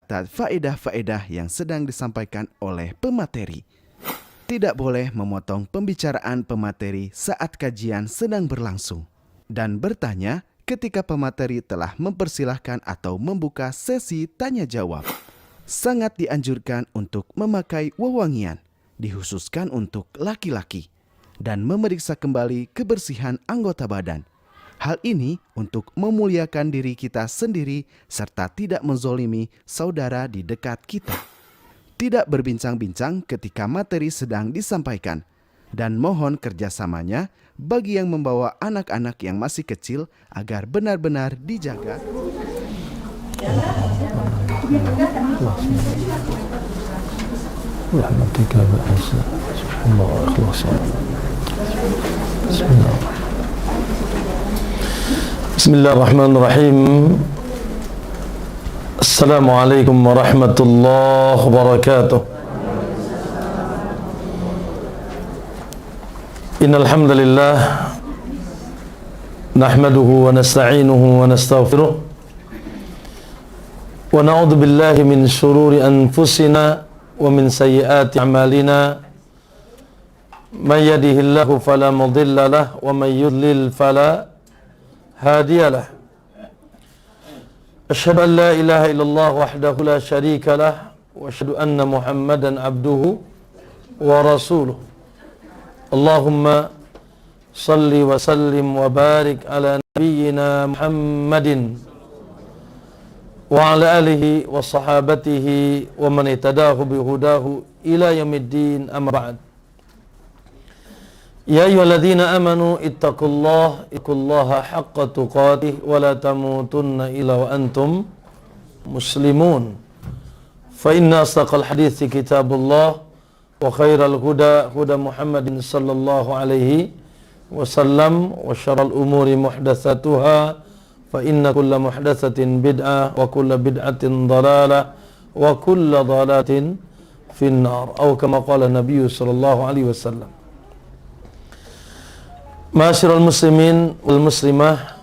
mencatat faedah-faedah yang sedang disampaikan oleh pemateri. Tidak boleh memotong pembicaraan pemateri saat kajian sedang berlangsung. Dan bertanya ketika pemateri telah mempersilahkan atau membuka sesi tanya-jawab. Sangat dianjurkan untuk memakai wewangian, dikhususkan untuk laki-laki, dan memeriksa kembali kebersihan anggota badan. Hal ini untuk memuliakan diri kita sendiri serta tidak menzolimi saudara di dekat kita. Tidak berbincang-bincang ketika materi sedang disampaikan, dan mohon kerjasamanya bagi yang membawa anak-anak yang masih kecil agar benar-benar dijaga. Bismillahirrahmanirrahim. Assalamualaikum warahmatullahi wabarakatuh. Innal hamdalillah nahmaduhu wa nasta'inuhu wa nastaghfiruh wa na'udzu billahi min shururi anfusina wa min sayyiati a'malina. May yahdihillahu fala mudilla lahu wa may yudlil fala hadiyalah. Asyhadu an la ilaha illallah wahdahu la syarika lah wa asyhadu anna Muhammadan abduhu wa rasuluh. Allahumma salli wa sallim wa barik ala nabiyyina Muhammadin wa ala alihi wa sahabatihi wa man ittadahu bihudahu ila yaumiddin, amma ba'd. Ya ayyuhalladzina amanu ittaqullaha haqqa tuqatih wa la tamutunna illa wa antum muslimun. Fa inna asdaqal hadithi kitabullah wa khairal huda Muhammadin sallallahu alaihi wasallam wa syarrul umuri muhdatsatuha fa inna kulla muhdatsatin bid'ah wa kulla bid'atin dhalalah wa kulla dhalatin finnar, atau kama qala Nabi sallallahu alaihi wasallam. Ma'asyiral muslimin wal muslimah,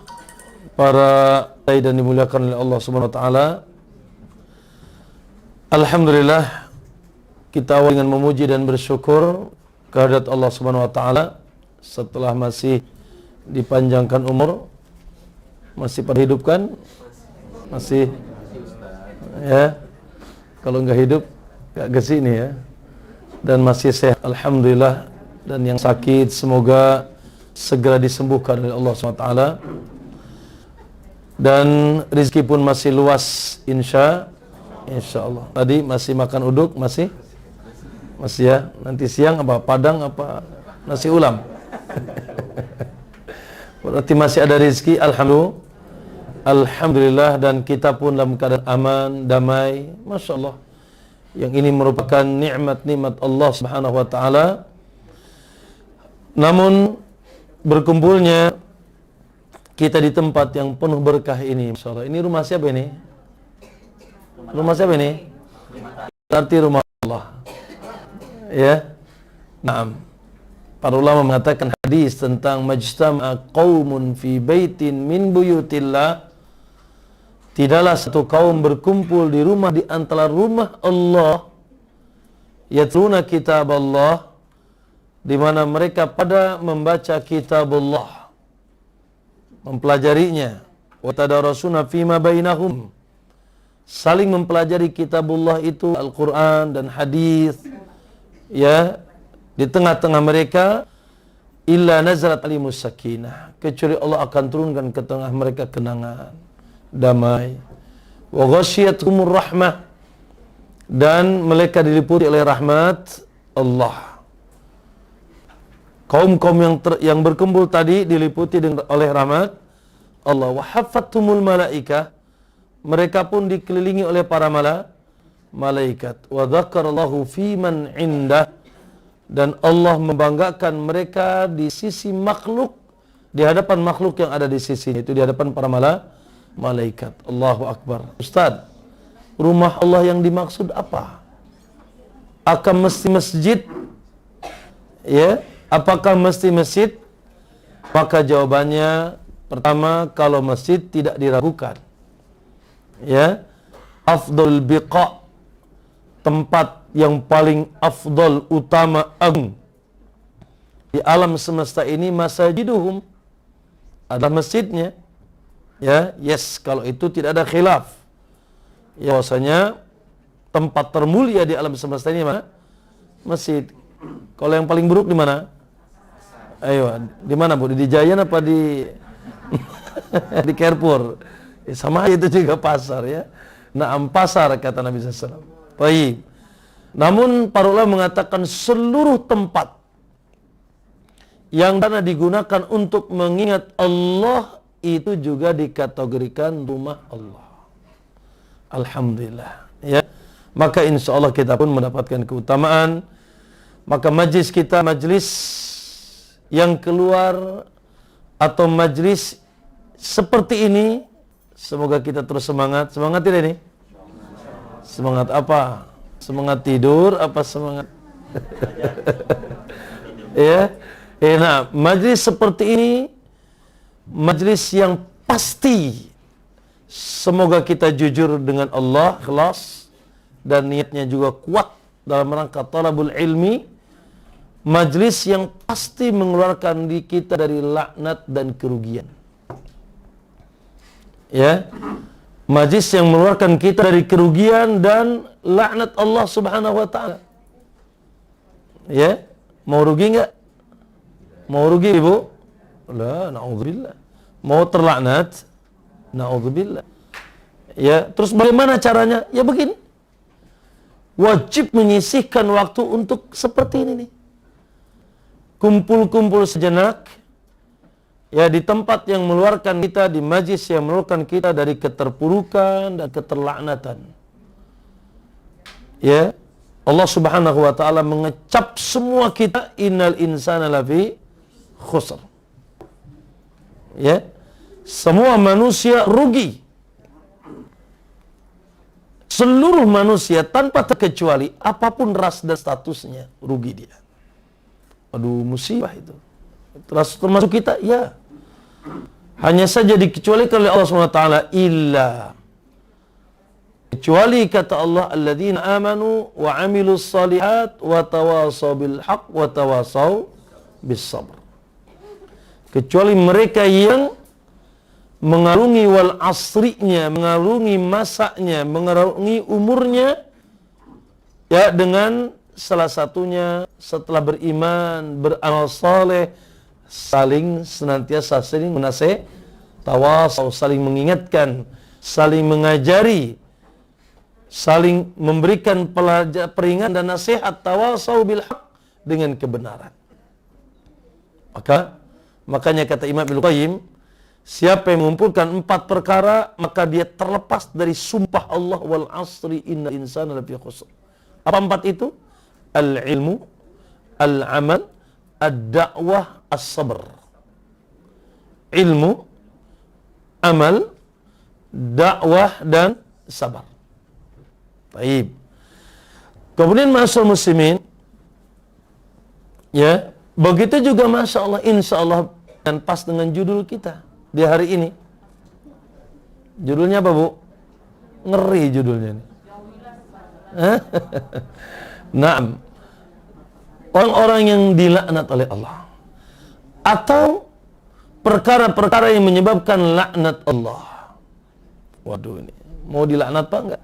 para dai dan dimuliakan oleh Allah Subhanahu wa taala. Alhamdulillah, kita awal dengan memuji dan bersyukur kehadirat Allah Subhanahu wa taala setelah masih dipanjangkan umur, masih pada hidup kan? Masih ya. Kalau enggak hidup enggak ke sini ya. Dan masih sehat alhamdulillah, dan yang sakit semoga segera disembuhkan oleh Allah SWT, dan rezeki pun masih luas insya Allah. Tadi masih makan uduk, masih ya. Nanti siang apa padang apa nasi ulam. Berarti masih ada rezeki, alhamdulillah, dan kita pun dalam keadaan aman, damai, masya Allah. Yang ini merupakan nikmat-nikmat Allah Subhanahu wa taala. Namun berkumpulnya kita di tempat yang penuh berkah ini, masya Allah. Ini rumah siapa ini? Rumah siapa ini? Berarti rumah Allah. Ya. Naam. Para ulama mengatakan hadis tentang majtama'a qaumun fi baitin min buyutillah, tidaklah satu kaum berkumpul di rumah di antara rumah Allah, yatluna kitab Allah, di mana mereka pada membaca kitabullah, mempelajarinya, wa tadarasuna fima bainahum, saling mempelajari kitabullah itu, Al-Quran dan hadis, ya, di tengah-tengah mereka, illa nazalat alimus sakinah, kecuali Allah akan turunkan ke tengah mereka kenangan, damai, wa ghasyiyatuhumur rahmah, dan mereka diliputi oleh rahmat Allah. Kaum-kaum yang berkumpul tadi diliputi oleh rahmat Allah. Wa haffathumul malaikah, mereka pun dikelilingi oleh para malaikat. Wa dzakarallahu fiman indah, dan Allah membanggakan mereka di sisi makhluk, di hadapan makhluk yang ada di sisinya, itu di hadapan para malaikat. Allahu akbar. Ustaz, rumah Allah yang dimaksud apa? Akan mesti masjid? Ya, apakah mesti masjid? Maka jawabannya, pertama, kalau masjid tidak diragukan. Ya, afdal biqa, tempat yang paling afdal, utama, agung di alam semesta ini, masajiduhum, adalah masjidnya. Ya, yes, kalau itu tidak ada khilaf. Ya, bahwasanya tempat termulia di alam semesta ini mana? Masjid. Kalau yang paling buruk di mana? Ayo, di mana Bu? Di Jayan apa di di Carrefour? Ya, sama itu juga pasar ya. Naam, pasar kata Nabi SAW. Baik. Namun para ulama mengatakan seluruh tempat yang pernah digunakan untuk mengingat Allah itu juga dikategorikan rumah Allah. Alhamdulillah. Ya. Maka insya Allah kita pun mendapatkan keutamaan. Maka majlis kita majlis yang keluar atau majlis seperti ini, semoga kita terus semangat. Semangat tidak ini? Semangat apa? Semangat tidur apa semangat? Ya. Nah, majlis seperti ini majlis yang pasti semoga kita jujur dengan Allah, ikhlas, dan niatnya juga kuat dalam rangka talabul ilmi. Majlis yang pasti mengeluarkan di kita dari laknat dan kerugian. Ya. Majlis yang mengeluarkan kita dari kerugian dan laknat Allah Subhanahu wa taala. Ya. Mau rugi enggak? Mau rugi, Ibu? La, na'udzubillah. Mau terlaknat? Na'udzubillah. Ya, terus bagaimana caranya? Ya begini. Wajib menyisihkan waktu untuk seperti ini nih. Kumpul-kumpul sejenak ya di tempat yang mengeluarkan kita, di majlis yang mengeluarkan kita dari keterpurukan dan keterlaknatan. Ya, Allah Subhanahu wa taala mengecap semua kita, innal insana lafi khusr. Ya. Semua manusia rugi. Seluruh manusia tanpa terkecuali, apapun ras dan statusnya, rugi dia. Aduh, musibah itu. Termasuk kita, ya. Hanya saja dikecualikan oleh Allah SWT, illa. Kecuali kata Allah, alladzina amanu wa amilus salihat wa tawasaw bil haq wa tawasaw bis sabr. Kecuali mereka yang mengarungi wal asrinya, mengarungi masanya, mengarungi umurnya, ya, dengan salah satunya setelah beriman, beramal saleh, saling senantiasa saling menasih, tawasau, saling mengingatkan, saling mengajari, saling memberikan peringatan dan nasihat, tawasau bil haq, dengan kebenaran. Makanya kata Imam Ibnu Qayyim, siapa yang mengumpulkan 4 perkara, maka dia terlepas dari sumpah Allah, wal asri innal insana lafi khusr. Apa 4 itu? Al-ilmu, al-amal, ad-da'wah, as-sabr. Ilmu, amal, dakwah, dan sabar. Baik. Kemudian ma'asyarul muslimin, ya, begitu juga Masya Allah, Insya Allah, dan pas dengan judul kita di hari ini. Judulnya apa, Bu? Ngeri judulnya ini. Naam. Orang-orang yang dilaknat oleh Allah, atau perkara-perkara yang menyebabkan laknat Allah. Waduh, ini mau dilaknat apa enggak?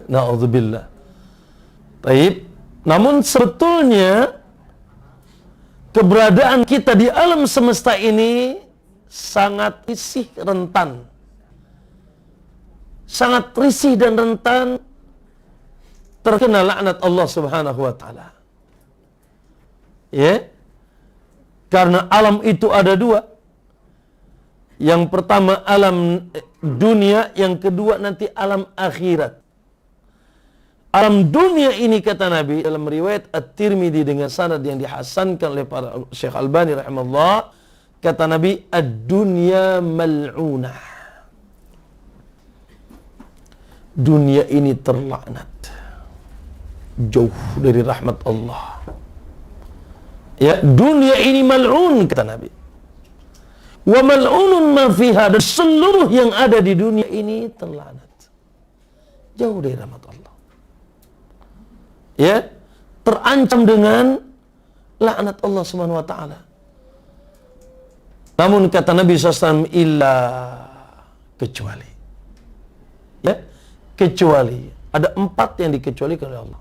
Na'udzubillah. Baik. Namun sebetulnya keberadaan kita di alam semesta ini sangat risih, rentan. Sangat risih dan rentan terkena laknat Allah Subhanahu wa taala. Ya. Karena alam itu ada 2. Yang pertama alam dunia, yang kedua nanti alam akhirat. Alam dunia ini kata Nabi dalam riwayat At-Tirmidzi dengan sanad yang dihasankan oleh para Syekh Albani rahimahullah, kata Nabi, ad-dunya mal'unah. Dunia ini terlaknat, jauh dari rahmat Allah. Ya, dunia ini mal'un kata Nabi. Wa mal'unun ma fiha, dan seluruh yang ada di dunia ini terlaknat. jauh dari rahmat Allah. Ya, terancam dengan laknat Allah Subhanahu wa taala. Namun kata Nabi SAW, illa, kecuali. Ya, kecuali. Ada 4 yang dikecualikan oleh Allah.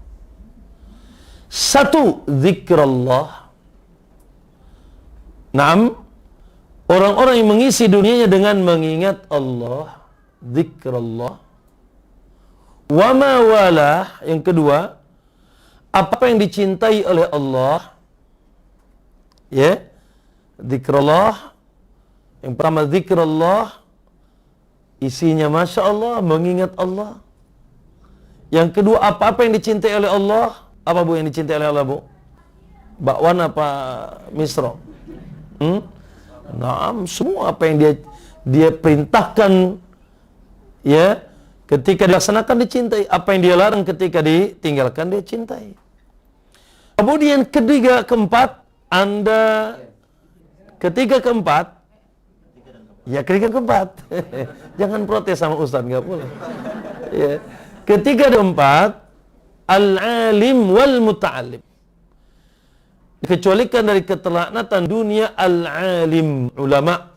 1, zikrullah. Naam, orang-orang yang mengisi dunianya dengan mengingat Allah, zikrullah. Wa ma walah, yang kedua, apa yang dicintai oleh Allah. Ya, zikrullah. Yang pertama zikrullah, isinya Masya Allah, mengingat Allah. Yang kedua, apa-apa yang dicintai oleh Allah. Apa Bu yang dicintai oleh Allah, Bu? Bakwan apa misro? Nah, semua apa yang dia perintahkan, ya, ketika dilaksanakan dicintai. Apa yang dia larang ketika ditinggalkan dia cintai. Kemudian ketiga, keempat, ketiga, keempat, jangan protes sama Ustaz, nggak boleh. Ya. Ketiga, keempat, al-alim wal muta'alim. Dikecualikan dari keterlaknatan dunia al-alim, ulama.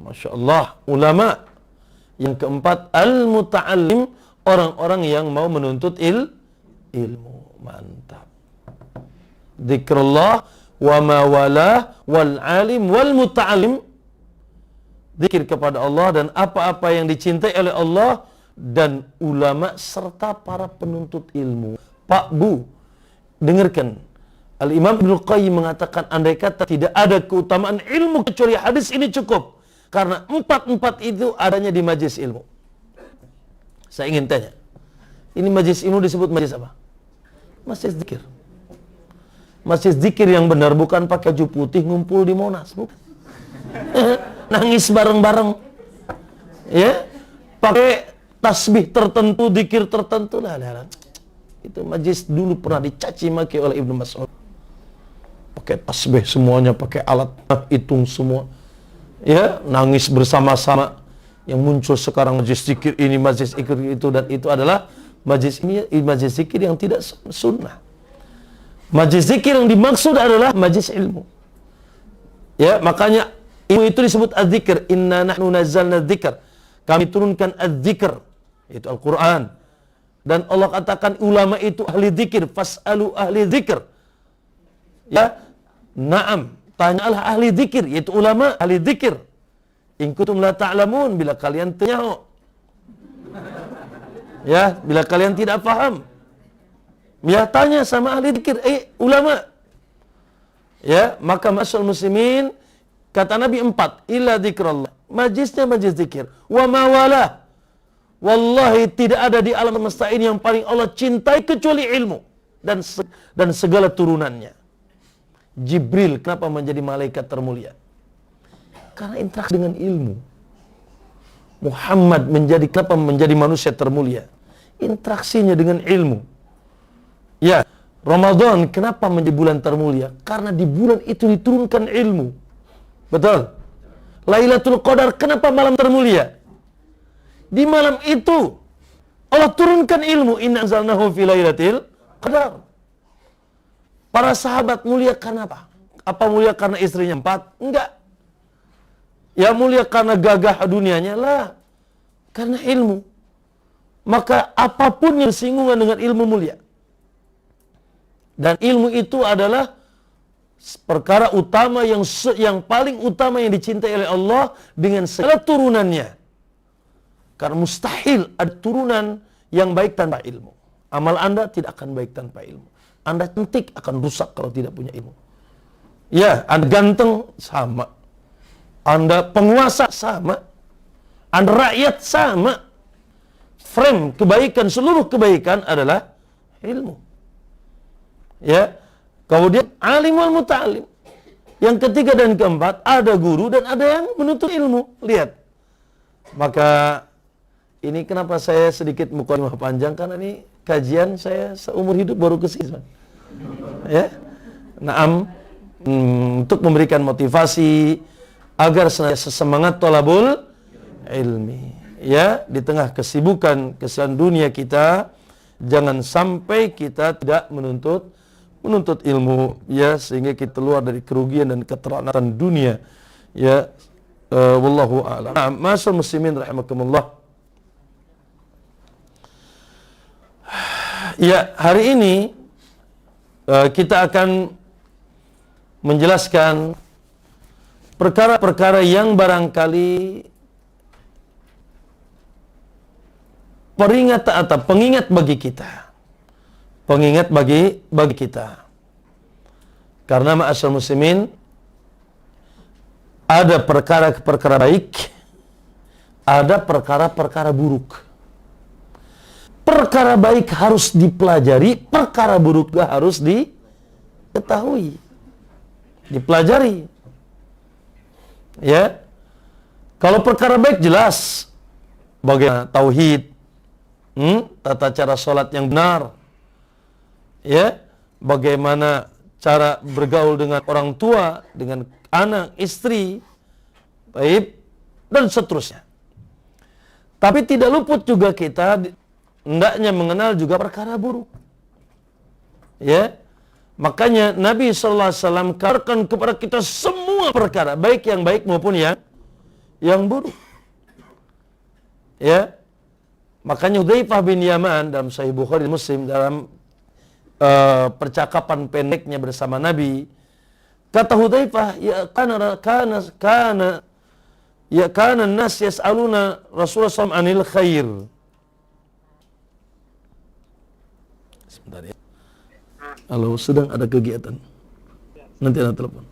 Masya Allah, ulama. Yang keempat, al-muta'alim, orang-orang yang mau menuntut ilmu. Mantap. Zikrullah wa ma wala wal alim wal muta'alim. Zikir kepada Allah dan apa-apa yang dicintai oleh Allah dan ulama serta para penuntut ilmu. Pak Bu, dengarkan. Al-Imam Ibnu Qayyim mengatakan andai kata tidak ada keutamaan ilmu kecuali hadis ini cukup. Karena 4 itu adanya di majlis ilmu. Saya ingin tanya. Ini majlis ilmu disebut majlis apa? Majlis zikir. Majlis zikir yang benar bukan pakai baju putih ngumpul di Monas, bukan. Nangis bareng-bareng. Ya. Pakai tasbih tertentu, zikir tertentu lah. Itu majlis dulu pernah dicaci maki oleh Ibnu Mas'ud. Pakai tasbih semuanya, pakai alat hitung semua. Ya, nangis bersama-sama. Yang muncul sekarang majlis zikir ini, majlis zikir itu, dan itu adalah majlis ini, majlis zikir yang tidak sunnah. Majlis zikir yang dimaksud adalah majlis ilmu. Ya, makanya ilmu itu disebut az-zikr. Inna nahnu nazzalna dzikr. Kami turunkan az-zikr, itu Al-Quran. Dan Allah katakan ulama itu ahli zikir. Fas'alu ahli zikr. Ya, na'am. Tanyalah ahli zikir, yaitu ulama ahli zikir. In kuntum la ta'lamun, bila kalian tanya. Ya, bila kalian tidak paham. Ya, tanya sama ahli zikir, ulama. Ya, maka masyaallah muslimin, kata Nabi 4, illa zikrullah. Majlisnya majlis zikir. Wa mawalah. Wallahi tidak ada di alam semesta ini yang paling Allah cintai kecuali ilmu dan segala turunannya. Jibril kenapa menjadi malaikat termulia? Karena interaksi dengan ilmu. Muhammad kenapa menjadi manusia termulia? Interaksinya dengan ilmu. Ya, Ramadan kenapa menjadi bulan termulia? Karena di bulan itu diturunkan ilmu. Betul? Lailatul Qadar kenapa malam termulia? Di malam itu Allah turunkan ilmu. Inna anzalnahu fi lailatul qadar. Para sahabat mulia karena apa? Apa mulia karena istrinya 4? Enggak. Ya mulia karena gagah dunianya lah. Karena ilmu. Maka apapun yang bersinggungan dengan ilmu mulia. Dan ilmu itu adalah perkara utama yang paling utama yang dicintai oleh Allah dengan segala turunannya. Karena mustahil ada turunan yang baik tanpa ilmu. Amal Anda tidak akan baik tanpa ilmu. Anda cantik akan rusak kalau tidak punya ilmu. Ya, Anda ganteng sama. Anda penguasa sama. Anda rakyat sama. Frame kebaikan, seluruh kebaikan adalah ilmu. Ya. Kemudian alim wal muta'alim. Yang ketiga dan keempat, ada guru dan ada yang menuntut ilmu. Lihat. Maka ini kenapa saya sedikit mukadimah panjang, karena ini kajian saya seumur hidup baru ke sini. Ya. Naam, untuk memberikan motivasi agar senantiasa semangat thalabul ilmi. ya, di tengah kesibukan dunia kita, jangan sampai kita tidak menuntut ilmu, ya, sehingga kita keluar dari kerugian dan keterlambatan dunia, ya. Wallahu a'lam. Nah, ma'asyiral muslimin rahimakumullah. Ya, hari ini kita akan menjelaskan perkara-perkara yang barangkali pengingat bagi kita. Pengingat bagi kita. Karena ma'asyiral muslimin, ada perkara-perkara baik, ada perkara-perkara buruk. Perkara baik harus dipelajari, perkara buruk juga harus diketahui, dipelajari. Ya, kalau perkara baik jelas, bagaimana tauhid, tata cara sholat yang benar, ya, bagaimana cara bergaul dengan orang tua, dengan anak, istri, baik, dan seterusnya. Tapi tidak luput juga kita hendaknya mengenal juga perkara buruk. Ya, makanya Nabi sallallahu alaihi wasallam kabarkan kepada kita semua perkara, baik yang baik maupun yang buruk. Ya, makanya Hudzaifah bin Yaman dalam Sahih Bukhari Muslim dalam percakapan pendeknya bersama Nabi, kata Hudzaifah, kana an-nas yas'aluna Rasulullah SAW anil khair. Sebentar ya. Halo, sedang ada kegiatan. Nanti ada telepon.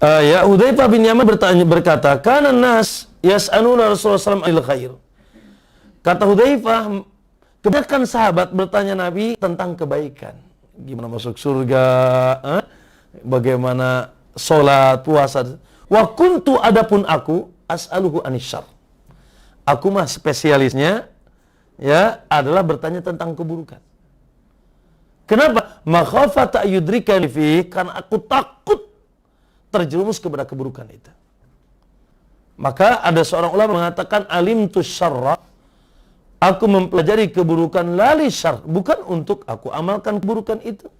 Ya, Hudzaifah bin Yaman berkata, kana an-nas yas'aluna Rasulullah SAW anil khair. Kata Hudzaifah, kebanyakan sahabat bertanya Nabi tentang kebaikan. Gimana masuk surga, bagaimana sholat, puasa. Wa kuntu adapun aku as'aluhu anisyar. Aku mah spesialisnya, ya, adalah bertanya tentang keburukan. Kenapa? Makhafata yudrikani fi, karena aku takut terjerumus kepada keburukan itu. Maka ada seorang ulama mengatakan, alimtu syarra, aku mempelajari keburukan lali syarr, bukan untuk aku amalkan keburukan itu.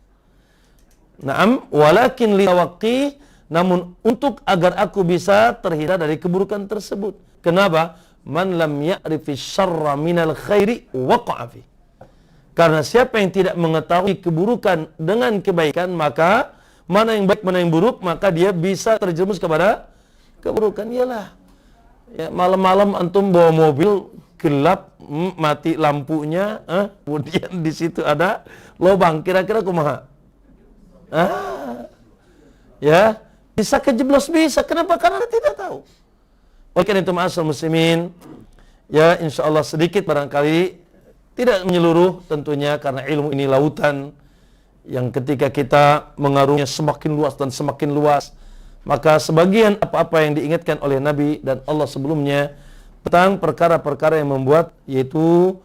Naam, walakin liwaqi, namun untuk agar aku bisa terhindar dari keburukan tersebut. Kenapa? Man lam ya'rifi syarra minal khairi waqa'a fi. Karena siapa yang tidak mengetahui keburukan dengan kebaikan, maka mana yang baik, mana yang buruk, maka dia bisa terjerumus kepada keburukan. Iyalah, ya, malam-malam antum bawa mobil gelap, mati lampunya, kemudian di situ ada lubang, kira-kira kumaha? Ya, bisa kejeblos, bisa. Kenapa? Karena Anda tidak tahu. Oleh karena itu, ma'asyiral muslimin, ya, insya Allah sedikit barangkali, tidak menyeluruh tentunya, karena ilmu ini lautan yang ketika kita mengarungnya semakin luas dan semakin luas, maka sebagian apa-apa yang diingatkan oleh Nabi dan Allah sebelumnya tentang perkara-perkara yang membuat, yaitu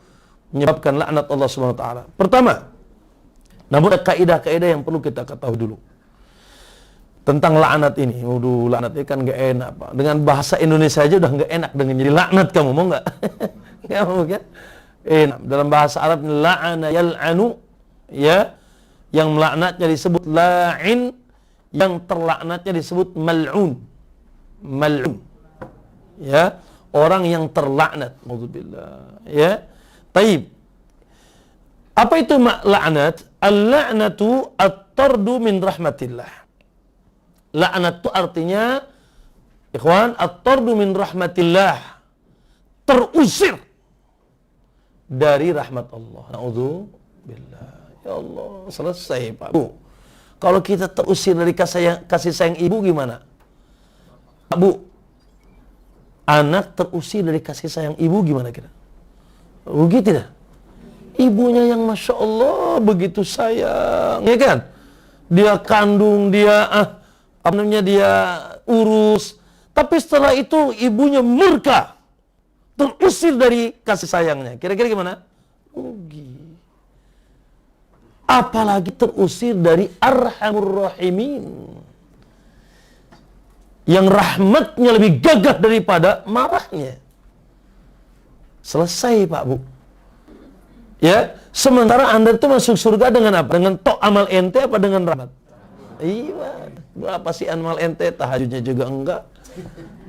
menyebabkan laknat Allah Subhanahu wa taala. Pertama, namun ada kaidah-kaidah yang perlu kita ketahui dulu tentang laknat ini. Waduh, laknat ini kan gak enak, Pak. Dengan bahasa Indonesia aja udah gak enak dengan jadi laknat, kamu mau gak? Gak mau kan? Dalam bahasa Arab, la'ana yal'anu, ya, yang melaknatnya disebut la'in, yang terlaknatnya disebut mal'un. Mal'un, ya, orang yang terlaknat. Alhamdulillah, ya. Taib. Apa itu laknat? Al-la'natu at-tardu min rahmatillah. Laknat itu artinya, ikhwan, at-tardu min rahmatillah, terusir dari rahmat Allah. Na'udzubillah. Ya Allah, selesai, Pak. Bu, kalau kita terusir dari kasih sayang ibu gimana? Bu, anak terusir dari kasih sayang ibu gimana kira? Rugi tidak? Ibunya yang Masya Allah begitu sayang, ya kan? Dia kandung, dia dia urus, tapi setelah itu ibunya murka, terusir dari kasih sayangnya. Kira-kira gimana? Rugi. Apalagi terusir dari Arhamur Rahimin, yang rahmatnya lebih gagah daripada marahnya. Selesai Pak Bu. Ya, sementara Anda itu masuk surga dengan apa? Dengan tok amal ente apa dengan rahmat? Iya, berapa sih amal ente? Tahajudnya juga enggak.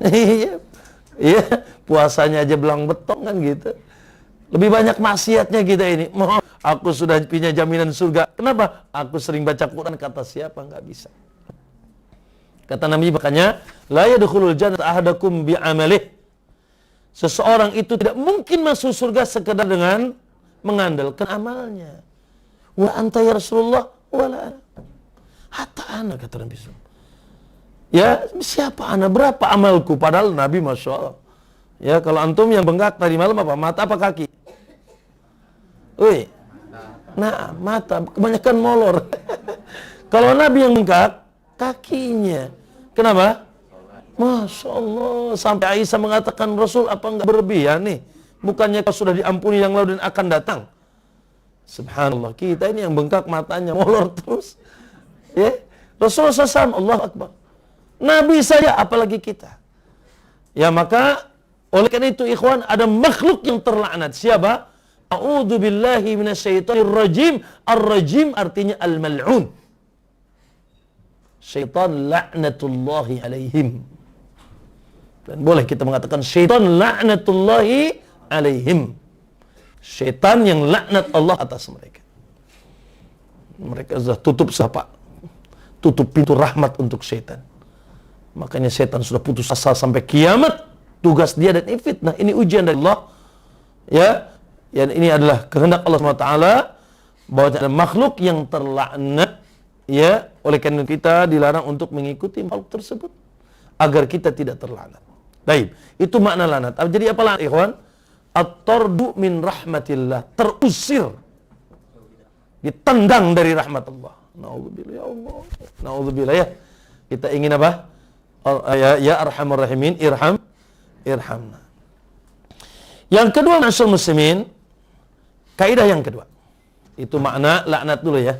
Iya. Iya, puasanya aja belang betong kan gitu. Lebih banyak maksiatnya kita ini. Mohon, aku sudah punya jaminan surga. Kenapa? Aku sering baca Quran, kata siapa? Enggak bisa. Kata Nabi makanya, la yadkhulul jannata ahadakum bi'amalih. Seseorang itu tidak mungkin masuk surga sekedar dengan mengandalkan amalnya. Wa anta ya Rasulullah wala ana. Hatta ana, kata Nabi SAW. Ya, siapa ana? Berapa amalku? Padahal Nabi Masya Allah. Ya, kalau antum yang bengkak tadi malam apa? Mata apa kaki? Woi. Nah, mata. Kebanyakan molor. Kalau Nabi yang bengkak, kakinya. Kenapa? Masya Allah. Sampai Aisyah mengatakan, Rasul apa enggak berlebihan nih? Bukannya kau sudah diampuni yang lalu dan akan datang? Subhanallah. Kita ini yang bengkak matanya, molor terus. Ya, Rasulullah SAW, Allah Akbar. Nabi saja, apalagi kita. Ya, maka oleh karena itu ikhwan, ada makhluk yang terlaknat. Siapa? A'udzu billahi minasyaitonir rajim. Ar-rajim artinya al-mal'un. Syaitan laknatullahi alaihim. Dan boleh kita mengatakan syaitan laknatullahi alaihim. Syaitan yang laknat Allah atas mereka. Mereka sudah tutup siapa? Tutup pintu rahmat untuk syaitan. Makanya syaitan sudah putus asa sampai kiamat. Tugas dia dan ini fitnah, ini ujian dari Allah. Ya, yang ini adalah kehendak Allah SWT bahwa ada makhluk yang terlaknat. Ya, oleh karena kita dilarang untuk mengikuti makhluk tersebut agar kita tidak terlaknat. Baik, itu makna laknat. Jadi apa laknat, ikhwan? At-tardu min rahmatillah, terusir, ditendang dari rahmat Allah. Nauzubillah ya Allah. Nauzubillah ya. Kita ingin apa? Ya arhamar rahimin, irhamna. Yang kedua, masyaallah muslimin, kaidah yang kedua. Itu makna laknat dulu ya.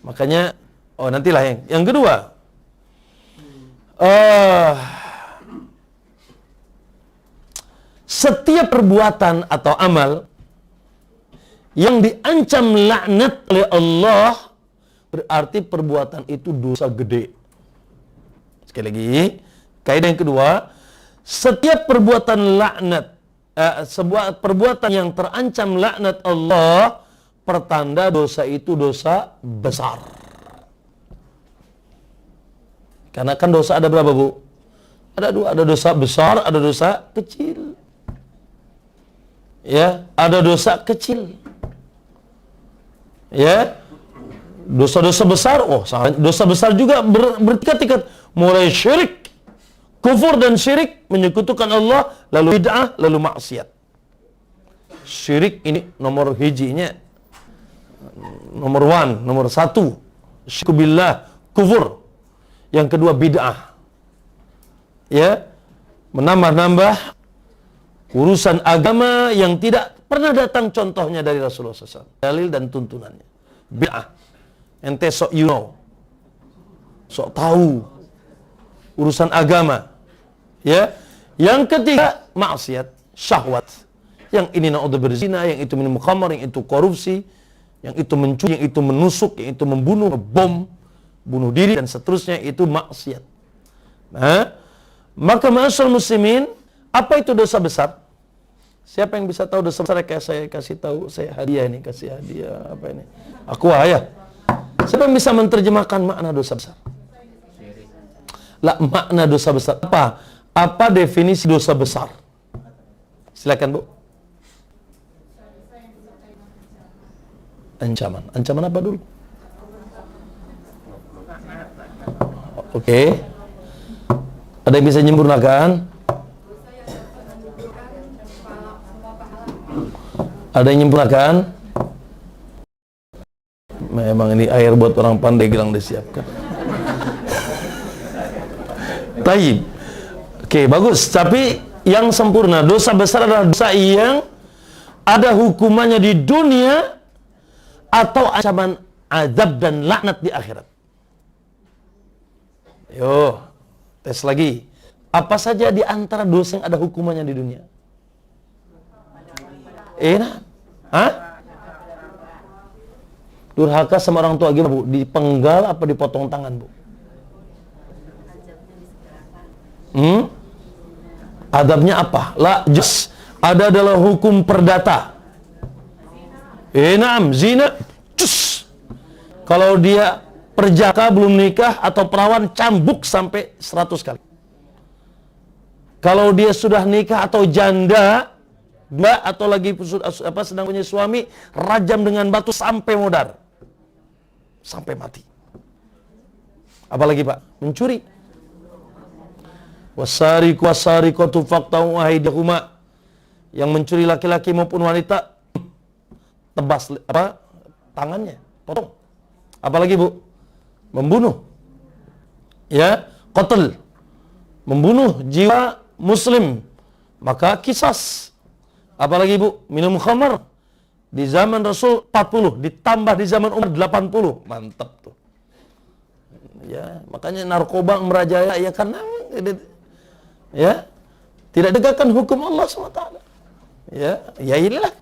Makanya nantilah yang kedua. Setiap perbuatan atau amal yang diancam laknat oleh Allah berarti perbuatan itu dosa gede. Sekali lagi, kaidah yang kedua, setiap perbuatan laknat, sebuah perbuatan yang terancam laknat Allah, pertanda dosa itu dosa besar. Karena kan dosa ada berapa, Bu? Ada dua, ada dosa besar, ada dosa kecil. Ya, ada dosa kecil. Ya, dosa-dosa besar, dosa besar juga bertingkat-tingkat, mulai syirik, kufur dan syirik, menyekutukan Allah, lalu bid'ah, lalu maksiat. Syirik ini nomor hijinya, nomor satu, syirku billah, kufur. Yang kedua bid'ah. Ya, menambah-nambah urusan agama yang tidak pernah datang contohnya dari Rasulullah SAW. Dalil dan tuntunannya. Bid'ah. Ente sok you know. Sok tahu. Urusan agama. Ya. Yang ketiga, maksiat. Syahwat. Yang ini na'udzubillah berzina, yang itu minum khamar, yang itu korupsi, yang itu mencuri, yang itu menusuk, yang itu membunuh, bom, bunuh diri, dan seterusnya, itu maksiat. Nah, maka ma'asyal muslimin, apa itu dosa besar? Siapa yang bisa tahu dosa besar? Kayak saya kasih tahu, saya hadiah ini, kasih hadiah apa ini? Aku ya. Siapa yang bisa menerjemahkan makna dosa besar? Lah, makna dosa besar apa? Apa definisi dosa besar? Silakan, Bu. Ancaman. Ancaman apa dulu? Oke. Ada yang bisa menyempurnakan? Ada yang menyempurnakan? Memang ini air buat orang pandai gelang disiapkan. Taib. Oke, bagus. Tapi yang sempurna, dosa besar adalah dosa yang ada hukumannya di dunia atau ancaman azab dan laknat di akhirat. Yo, tes lagi. Apa saja di antara dosa yang ada hukumannya di dunia? Nah. Hah? Durhaka sama orang tua gimana, Bu? Dipenggal apa dipotong tangan, Bu? Adabnya apa? La jas. Ada adalah hukum perdata. Naam, zina. Cus. Kalau dia perjaka belum nikah atau perawan, cambuk sampai 100 kali. Kalau dia sudah nikah atau janda, mbak atau lagi sedang punya suami, rajam dengan batu sampai modar, sampai mati. Apalagi Pak, mencuri. Wasariqu wasariqatu faqta'u aydiyahuma, yang mencuri laki-laki maupun wanita, tebas tangannya, potong. Apalagi Bu, membunuh, ya, qatl, membunuh jiwa muslim, maka kisas. Apalagi Bu, minum khamar di zaman Rasul 40, ditambah di zaman Umar 80. Mantap tuh. Ya, makanya narkoba merajaya ya karena ya tidak tegakkan hukum Allah SWT. Ya inilah.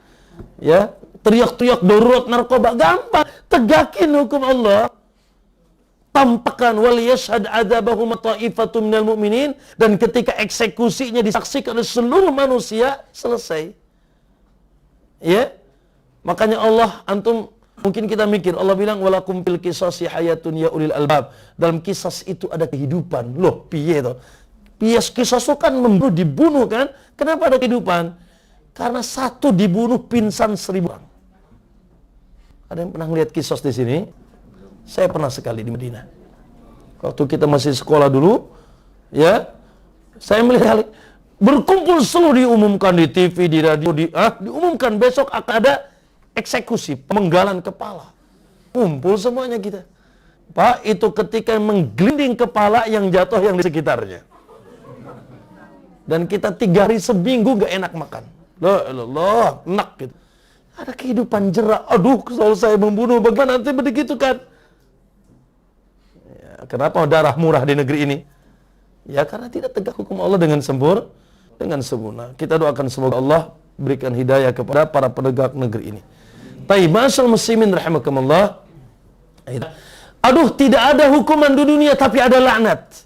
Ya, teriak-teriak darurat narkoba gampang, tegakin hukum Allah. Tampakkan wal yashhad adzabahum ta'ifatun minal mu'minin, dan ketika eksekusinya disaksikan oleh seluruh manusia, selesai. Ya. Makanya Allah, antum mungkin kita mikir Allah bilang walakum fil qisasi hayatun ya ulil albab. Dalam kisas itu ada kehidupan. Loh, piye to? Kisas itu kan membunuh, dibunuh kan? Kenapa ada kehidupan? Karena satu dibunuh pingsan 1000 orang. Ada yang pernah lihat kisas di sini? Saya pernah sekali di Madinah. Waktu kita masih sekolah dulu, ya, saya melihat berkumpul seluruh, diumumkan di TV, di radio, diumumkan besok akan ada eksekusi, pemenggalan kepala. Kumpul semuanya kita. Pak, itu ketika menggelinding kepala yang jatuh yang di sekitarnya. Dan kita 3 hari seminggu gak enak makan. Allah, enak gitu. Ada kehidupan jerak. Aduh, kalau saya membunuh, bagaimana nanti begitu kan? Ya, kenapa darah murah di negeri ini? Ya, karena tidak tegak hukum Allah dengan sempurna. Kita doakan semoga Allah berikan hidayah kepada para penegak negeri ini. Taib, ma'asyal muslimin rahimakumullah. Aduh, tidak ada hukuman di dunia tapi ada laknat.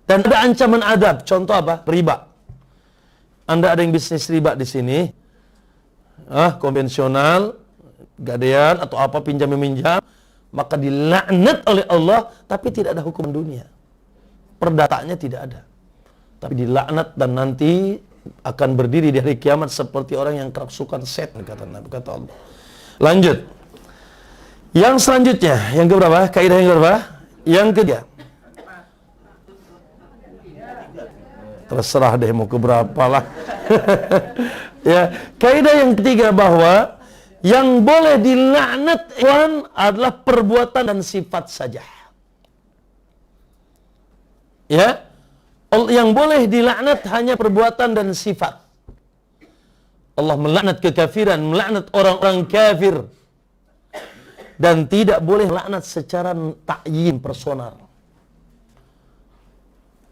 Dan ada ancaman adab. Contoh apa? Riba. Anda ada yang bisnis riba di sini, konvensional, gadean atau apa, pinjam-meminjam, maka dilaknat oleh Allah, tapi tidak ada hukuman dunia. Perdatanya tidak ada. Tapi dilaknat dan nanti akan berdiri di hari kiamat seperti orang yang kerasukan setan, kata Nabi, kata Allah. Lanjut. Yang selanjutnya, yang keberapa? Kaidah yang keberapa? Yang ketiga. Terserah deh mau keberapa lah. Ya, kaidah yang ketiga bahwa yang boleh dilaknat adalah perbuatan dan sifat saja. Ya. Yang boleh dilaknat hanya perbuatan dan sifat. Allah melaknat kekafiran, melaknat orang-orang kafir. Dan tidak boleh laknat secara ta'yin personal.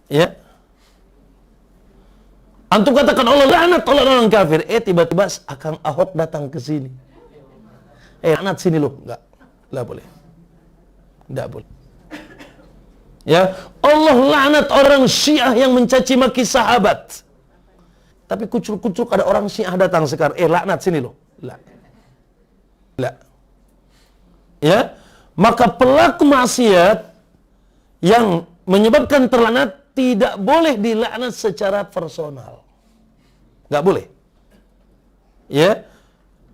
Ya. Antum katakan Allah laknat orang kafir, tiba-tiba Akang Ahok datang ke sini. Laknat sini loh, enggak boleh. Enggak boleh. Ya, Allah laknat orang Syiah yang mencaci maki sahabat. Tapi kucuk-kucuk ada orang Syiah datang sekarang, laknat sini loh. La. Ya, maka pelaku maksiat yang menyebabkan terlaknat tidak boleh dilaknat secara personal. Nggak boleh. Ya.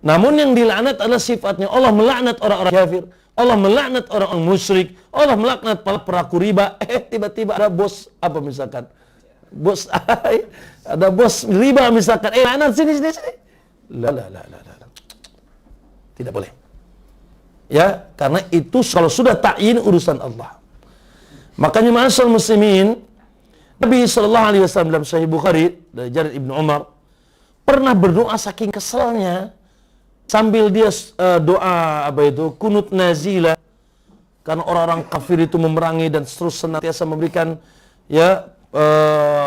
Namun yang dilaknat adalah sifatnya. Allah melaknat orang-orang kafir, Allah melaknat orang-orang musyrik, Allah melaknat para pelaku riba. Tiba-tiba ada bos apa misalkan? Bos ada bos riba misalkan. Laknat sini. La. Tidak boleh. Ya, karena itu kalau sudah ta'yin urusan Allah. Makanya ma'asyal muslimin, Nabi SAW dalam Sahih Bukhari dari Jarir Ibn Umar pernah berdoa saking keselnya sambil dia doa kunut nazila, karena orang-orang kafir itu memerangi dan terus senantiasa memberikan ya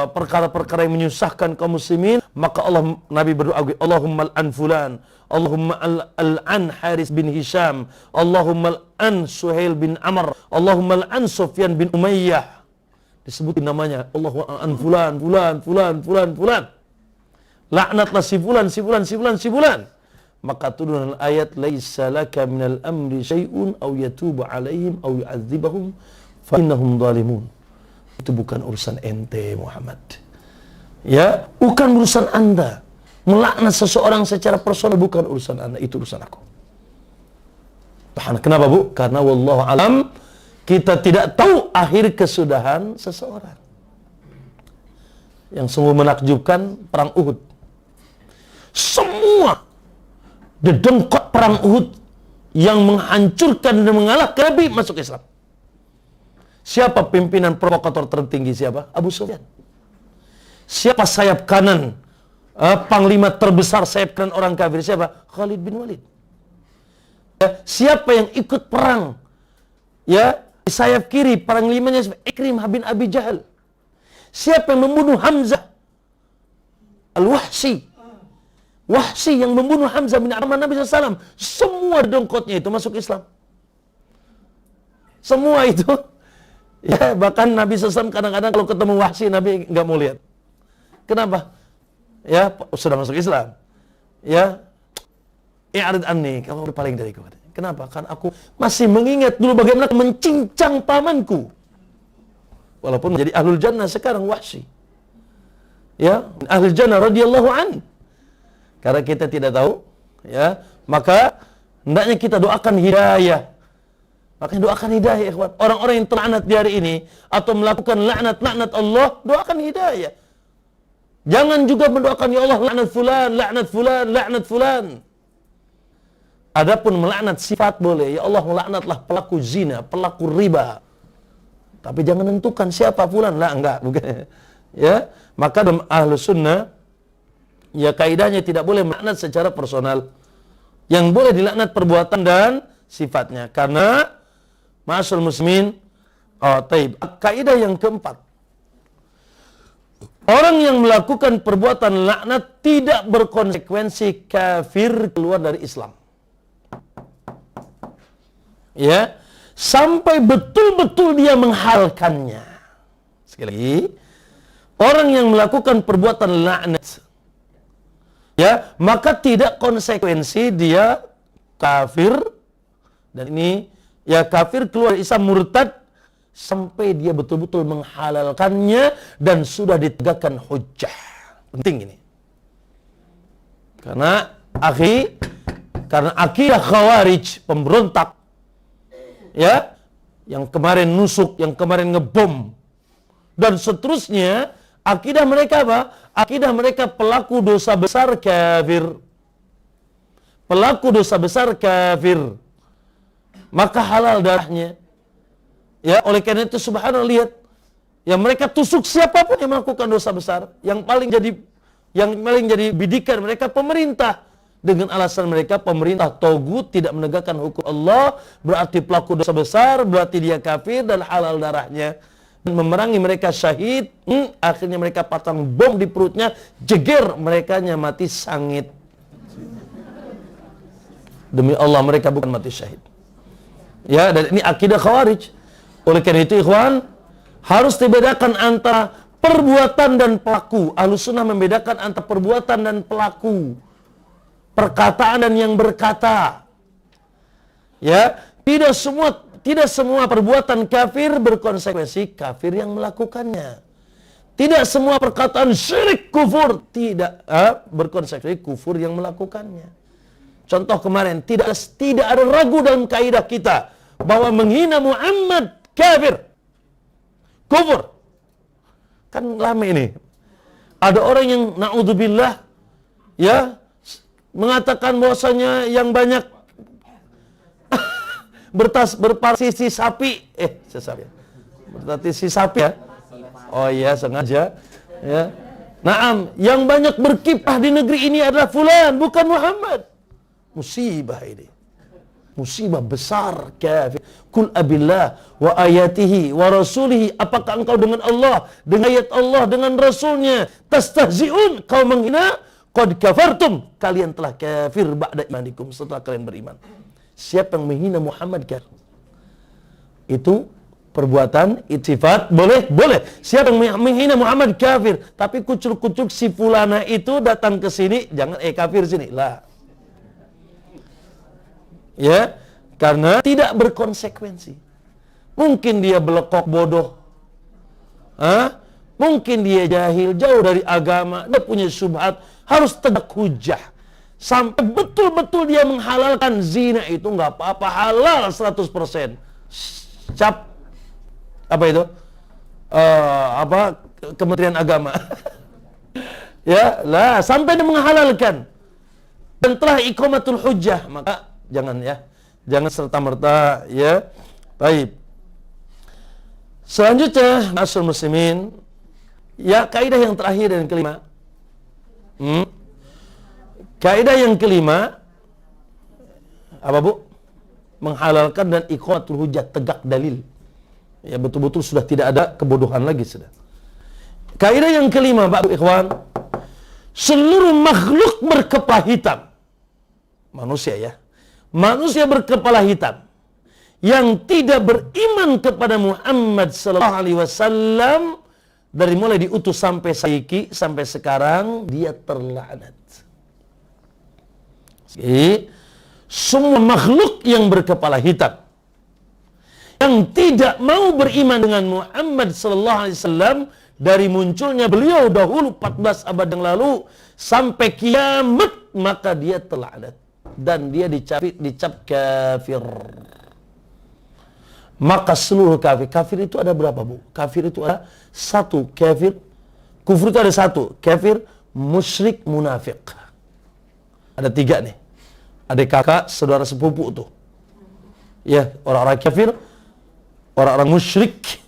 perkara-perkara yang menyusahkan kaum muslimin, maka Nabi berdoa, Allahumma al'an fulan, Allahumma al'an Haris bin Hisham, Allahumma al'an Suhail bin Amr, Allahumma al'an Sufyan bin Umayyah. Disebutin namanya, Allahumma al'an fulan, fulan, fulan, fulan, fulan. Laknatlah si fulan, si fulan, si fulan, si fulan. Maka turun ayat, laisa laka minal amri syai'un aw yatubu alaihim aw yu'adzibahum fa innahum zalimun. Itu bukan urusan ente, Muhammad. Ya, bukan urusan Anda. Melaknat seseorang secara personal bukan urusan Anda, itu urusan aku. Kenapa, Bu? Karena wallahu alam, kita tidak tahu akhir kesudahan seseorang. Yang sungguh menakjubkan, perang Uhud. Semua dedengkot perang Uhud yang menghancurkan dan mengalahkan Nabi masuk Islam. Siapa pimpinan provokator tertinggi? Siapa? Abu Sufyan. Siapa sayap kanan? Panglima terbesar sayap kanan orang kafir? Siapa? Khalid bin Walid. Siapa yang ikut perang? Ya, di sayap kiri panglimanya Ikrimah bin Abi Jahal. Siapa yang membunuh Hamzah? Al-Wahsy. Wahsy yang membunuh Hamzah bin Arman Nabi SAW. Semua dengkotnya itu masuk Islam. Semua itu. Ya, bahkan Nabi SAW kadang-kadang kalau ketemu Wahsy, Nabi nggak mau lihat. Kenapa? Ya, sudah masuk Islam. Ya, i'rid anni, kamu berpaling dariku. Kenapa? Kan aku masih mengingat dulu bagaimana mencincang pamanku. Walaupun menjadi ahlul jannah sekarang Wahsy. Ya, ahlul jannah radhiyallahu an. Karena kita tidak tahu, ya, maka hendaknya kita doakan hidayah. Makanya doakan hidayah, ikhwan. Orang-orang yang terlaknat di hari ini atau melakukan laknat Allah, doakan hidayah. Jangan juga mendoakan, ya Allah, laknat fulan, laknat fulan, laknat fulan. Adapun melaknat sifat boleh, ya Allah melaknatlah pelaku zina, pelaku riba. Tapi jangan tentukan siapa fulan, lah enggak, bukan. Ya, maka dalam Ahlus Sunnah, ya kaidahnya tidak boleh melaknat secara personal. Yang boleh dilaknat perbuatan dan sifatnya. Karena ma'asyarul muslimin, kaidah yang keempat. Orang yang melakukan perbuatan laknat tidak berkonsekuensi kafir keluar dari Islam. Ya, sampai betul-betul dia menghalalkannya. Sekali lagi, orang yang melakukan perbuatan laknat, ya, maka tidak konsekuensi dia kafir, dan ini ya kafir keluar Islam, murtad, sampai dia betul-betul menghalalkannya dan sudah ditegakkan hujjah. Penting ini. Karena akidah khawarij, pemberontak, ya, yang kemarin nusuk, yang kemarin ngebom, dan seterusnya, akidah mereka apa? Akidah mereka pelaku dosa besar kafir. Pelaku dosa besar kafir. Maka halal darahnya. Ya, oleh karena itu subhanallah, lihat. Ya, mereka tusuk siapapun yang melakukan dosa besar. Yang paling jadi bidikan mereka pemerintah. Dengan alasan mereka pemerintah togut, tidak menegakkan hukum Allah, berarti pelaku dosa besar, berarti dia kafir dan halal darahnya. Dan memerangi mereka syahid, akhirnya mereka pasang bom di perutnya, jeger, merekanya mati sangit. Demi Allah mereka bukan mati syahid. Ya, dan ini akidah khawarij. Oleh karena itu, ikhwan, harus dibedakan antara perbuatan dan pelaku. Ahlus Sunnah membedakan antara perbuatan dan pelaku. Perkataan dan yang berkata. Ya, tidak semua perbuatan kafir berkonsekuensi kafir yang melakukannya. Tidak semua perkataan syirik kufur tidak berkonsekuensi kufur yang melakukannya. Contoh kemarin, tidak ada ragu dalam kaidah kita bahwa menghina Muhammad kafir, kufur. Kan lama ini. Ada orang yang naudzubillah, ya, mengatakan bahwasanya yang banyak berpartisi sapi, berpartisi sapi, ya. Oh iya, sengaja, ya. Naam, yang banyak berkiprah di negeri ini adalah fulan, bukan Muhammad. Musibah ini. musibah besar, kafir. Kul abillah wa ayatihi wa rasulihi, apakah engkau dengan Allah, dengan ayat Allah, dengan Rasulnya tastahzi'un, kau menghina? Qad kafartum, kalian telah kafir ba'da imanikum, setelah kalian beriman. Siapa yang menghina Muhammad kafir. Itu perbuatan, sifat, boleh? Boleh. Siapa yang menghina Muhammad kafir. Tapi kucuk-kucuk si fulana itu datang ke sini, jangan kafir sini. Lah. Ya, karena tidak berkonsekuensi. Mungkin dia belekok bodoh. Mungkin dia jahil, jauh dari agama, dia punya syubhat, harus tegak hujah. Sampai betul-betul dia menghalalkan zina itu nggak apa-apa, halal 100%. Cap apa itu? Kementerian Agama. Ya, lah sampai dia menghalalkan. Dan telah iqamatul hujjah, maka jangan ya. Jangan serta-merta ya. Baik. Selanjutnya, ma'asyiral muslimin, ya kaidah yang terakhir dan kelima. Kaidah yang kelima apa, Bu? Menghalalkan dan iqamatul hujjah, tegak dalil. Ya betul-betul sudah tidak ada kebodohan lagi sudah. Kaidah yang kelima, Pak Ikhwan, seluruh makhluk berkepala hitam. Manusia ya. Manusia berkepala hitam yang tidak beriman kepada Muhammad sallallahu alaihi wasallam dari mulai diutus sampai saiki sampai sekarang, dia terlaknat. Semua makhluk yang berkepala hitam yang tidak mau beriman dengan Muhammad sallallahu alaihi wasallam dari munculnya beliau dahulu 14 abad yang lalu sampai kiamat, maka dia terlaknat dan dia dicap kafir. Maka seluruh kafir itu ada berapa, Bu? Kafir itu ada satu, kufur itu ada satu, kafir, musyrik, munafik. Ada tiga nih. Ada kakak, saudara sepupu tuh. Ya, orang-orang kafir, orang-orang musyrik,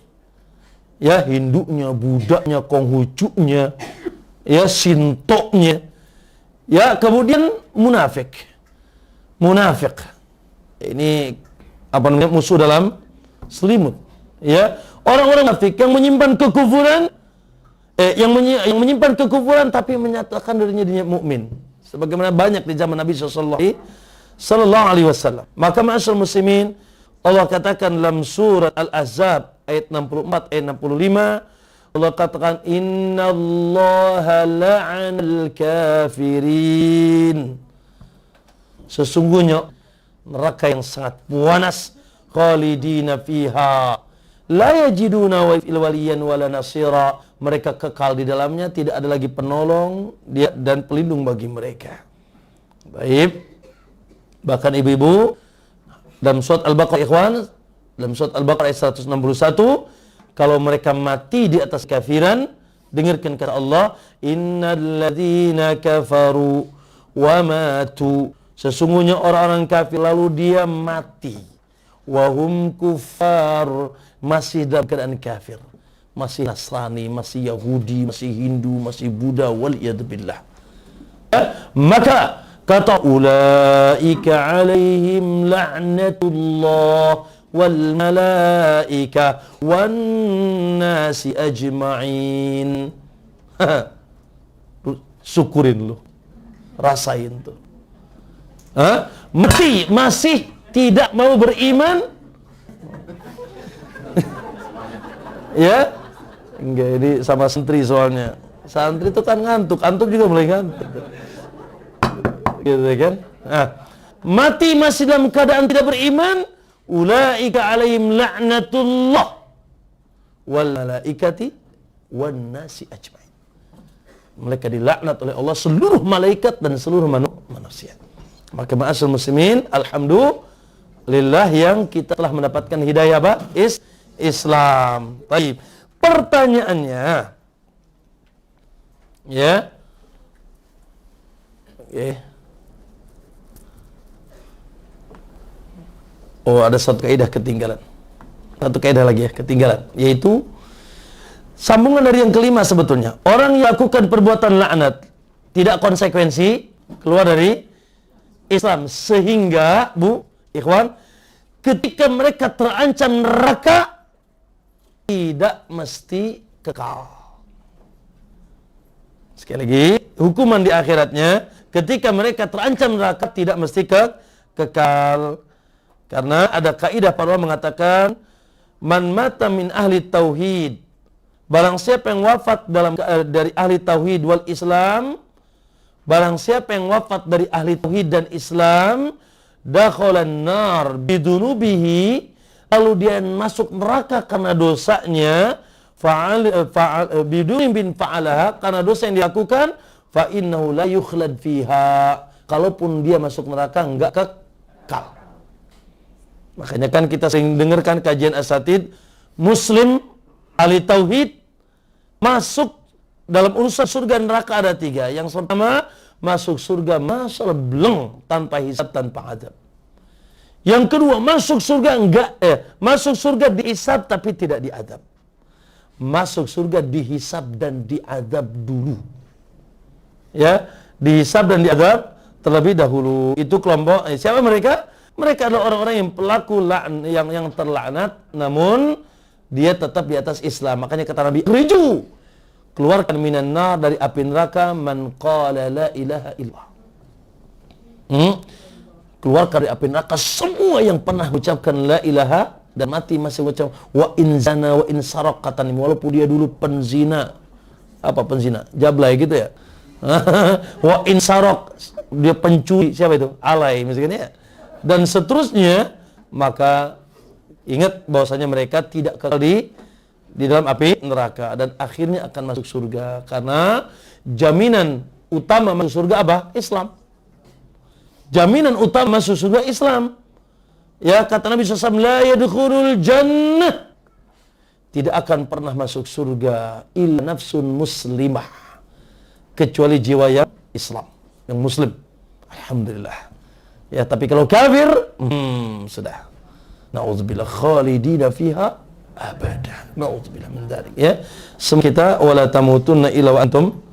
ya, Hindunya, Budanya, Konghucunya, ya, Sintonya, ya, kemudian munafik. Munafik. Ini apa namanya, musuh dalam selimut. Ya, orang-orang munafik yang menyimpan kekufuran, yang menyimpan kekufuran tapi menyatakan dirinya mukmin. Sebagaimana banyak di zaman Nabi sallallahu alaihi wasallam. Maka ma'asyiral muslimin, Allah katakan dalam surat Al-Ahzab ayat 64 ayat 65, Allah katakan innallaha la'anal kafirin. Sesungguhnya neraka yang sangat panas, khalidina fiha la yajiduna waliyan wala nasira. Mereka kekal di dalamnya, tidak ada lagi penolong dia dan pelindung bagi mereka. Baik. Bahkan ibu-ibu dalam surat Al-Baqarah, ikhwan, dalam surat Al-Baqarah ayat 161, kalau mereka mati di atas kafiran, dengarkan kata Allah, innal ladzina kafaru wa matu, sesungguhnya orang-orang kafir lalu dia mati, wa hum kuffar, masih dalam keadaan kafir, masih Nasrani, masih Yahudi, masih Hindu, masih Buddha, waliyadzubillah. Maka kata ulaika alaihim la'natullah wal malaika wan nasi ajma'in. Syukurin lu, rasain tuh. Mati masih tidak mau beriman. Ya, enggak, ini sama santri soalnya. Santri itu kan ngantuk, antum juga mulai ngantuk. Gitu kan? Nah, mati masih dalam keadaan tidak beriman, ulaika alaihim la'natullah wal malaikati wan nasi ajmain. Mereka dilaknat oleh Allah, seluruh malaikat dan seluruh manusia. Maka ma'asyiral muslimin, alhamdulillah yang kita telah mendapatkan hidayah apa? Islam. Baik. Pertanyaannya, ya, oh, ada satu kaidah ketinggalan. Satu kaidah lagi ya, ketinggalan, yaitu sambungan dari yang kelima sebetulnya. Orang yang lakukan perbuatan laknat tidak konsekuensi, keluar dari Islam, sehingga, Bu, Ikhwan, ketika mereka terancam neraka, tidak mesti kekal. Sekali lagi, hukuman di akhiratnya, ketika mereka terancam neraka, tidak mesti kekal. Karena ada kaidah para ulama mengatakan, man mata min ahli tauhid, barang siapa yang wafat dari ahli tauhid wal Islam, barang siapa yang wafat dari ahli tauhid dan Islam, dakhalan nar bidunubihi, lalu dia masuk neraka karena dosanya, bidunin bin fa'alaha, karena dosa yang dilakukan, fa innahu la yukhlad fiha, kalaupun dia masuk neraka enggak kekal. Makanya kan kita sering dengarkan kajian asatid, Muslim ahli tauhid masuk dalam urusan surga dan neraka ada 3. Yang pertama, masuk surga masalah bleng, tanpa hisab, tanpa adab. Yang kedua, masuk surga masuk surga dihisab tapi tidak diadab. Masuk surga dihisab dan diadab dulu. Ya, dihisab dan diadab terlebih dahulu. Itu kelompok siapa mereka? Mereka adalah orang-orang yang pelaku yang terlaknat, namun dia tetap di atas Islam. Makanya kata Nabi, "Riju, keluarkan minan nar, dari api neraka, man qala la ilaha illallah." Keluarkan dari api neraka semua yang pernah mengucapkan la ilaha dan mati masih mengucap wa in zana wa in saraq, kata Nabi, walaupun dia dulu penzina. Apa penzina? Jablay gitu ya. Wa in saraq, dia pencuri, siapa itu? Alay misalnya ya. Dan seterusnya, maka ingat bahwasanya mereka tidak kekal di dalam api neraka dan akhirnya akan masuk surga, karena jaminan utama masuk surga apa? Islam. Jaminan utama masuk surga Islam. Ya, kata Nabi SAW, la yadkhulul jannah, tidak akan pernah masuk surga illa nafsun muslimah, kecuali jiwa yang Islam, yang muslim. Alhamdulillah. Ya, tapi kalau kafir, sudah. Na'udzubillah, khalidina fiha abada. Na'udzubillah min dzalik. Ya. Semua kita wala tamutunna illa wa antum,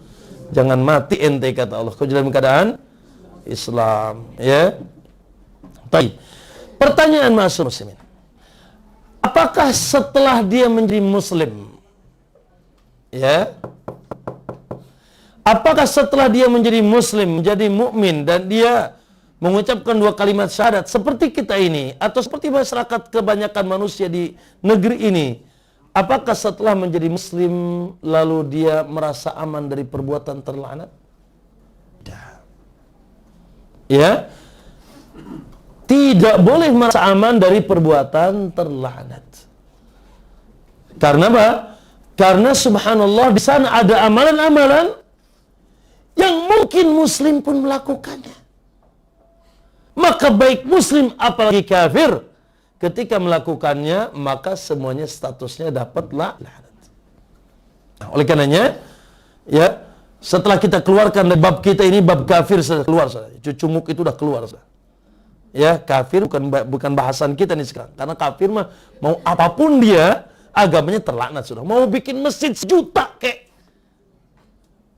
jangan mati ente, kata Allah, kau dalam keadaan Islam. Ya. Baik. Pertanyaan masyarakat muslimin. Apakah setelah dia menjadi muslim, ya? Apakah setelah dia menjadi muslim, menjadi mukmin dan dia mengucapkan 2 kalimat syahadat seperti kita ini, atau seperti masyarakat kebanyakan manusia di negeri ini, apakah setelah menjadi muslim lalu dia merasa aman dari perbuatan terlaknat? Tidak. Ya, tidak boleh merasa aman dari perbuatan terlaknat. Karena apa? Karena subhanallah di sana ada amalan-amalan yang mungkin muslim pun melakukannya. Maka baik muslim apalagi kafir, ketika melakukannya, maka semuanya statusnya dapat laknat. Nah, oleh karenanya, ya, setelah kita keluarkan dari bab kita ini, bab kafir sudah keluar, cucumuk itu sudah keluar. Ya, kafir bukan bahasan kita nih sekarang. Karena kafir mah mau apapun dia, agamanya terlaknat sudah. Mau bikin masjid 1 juta kek.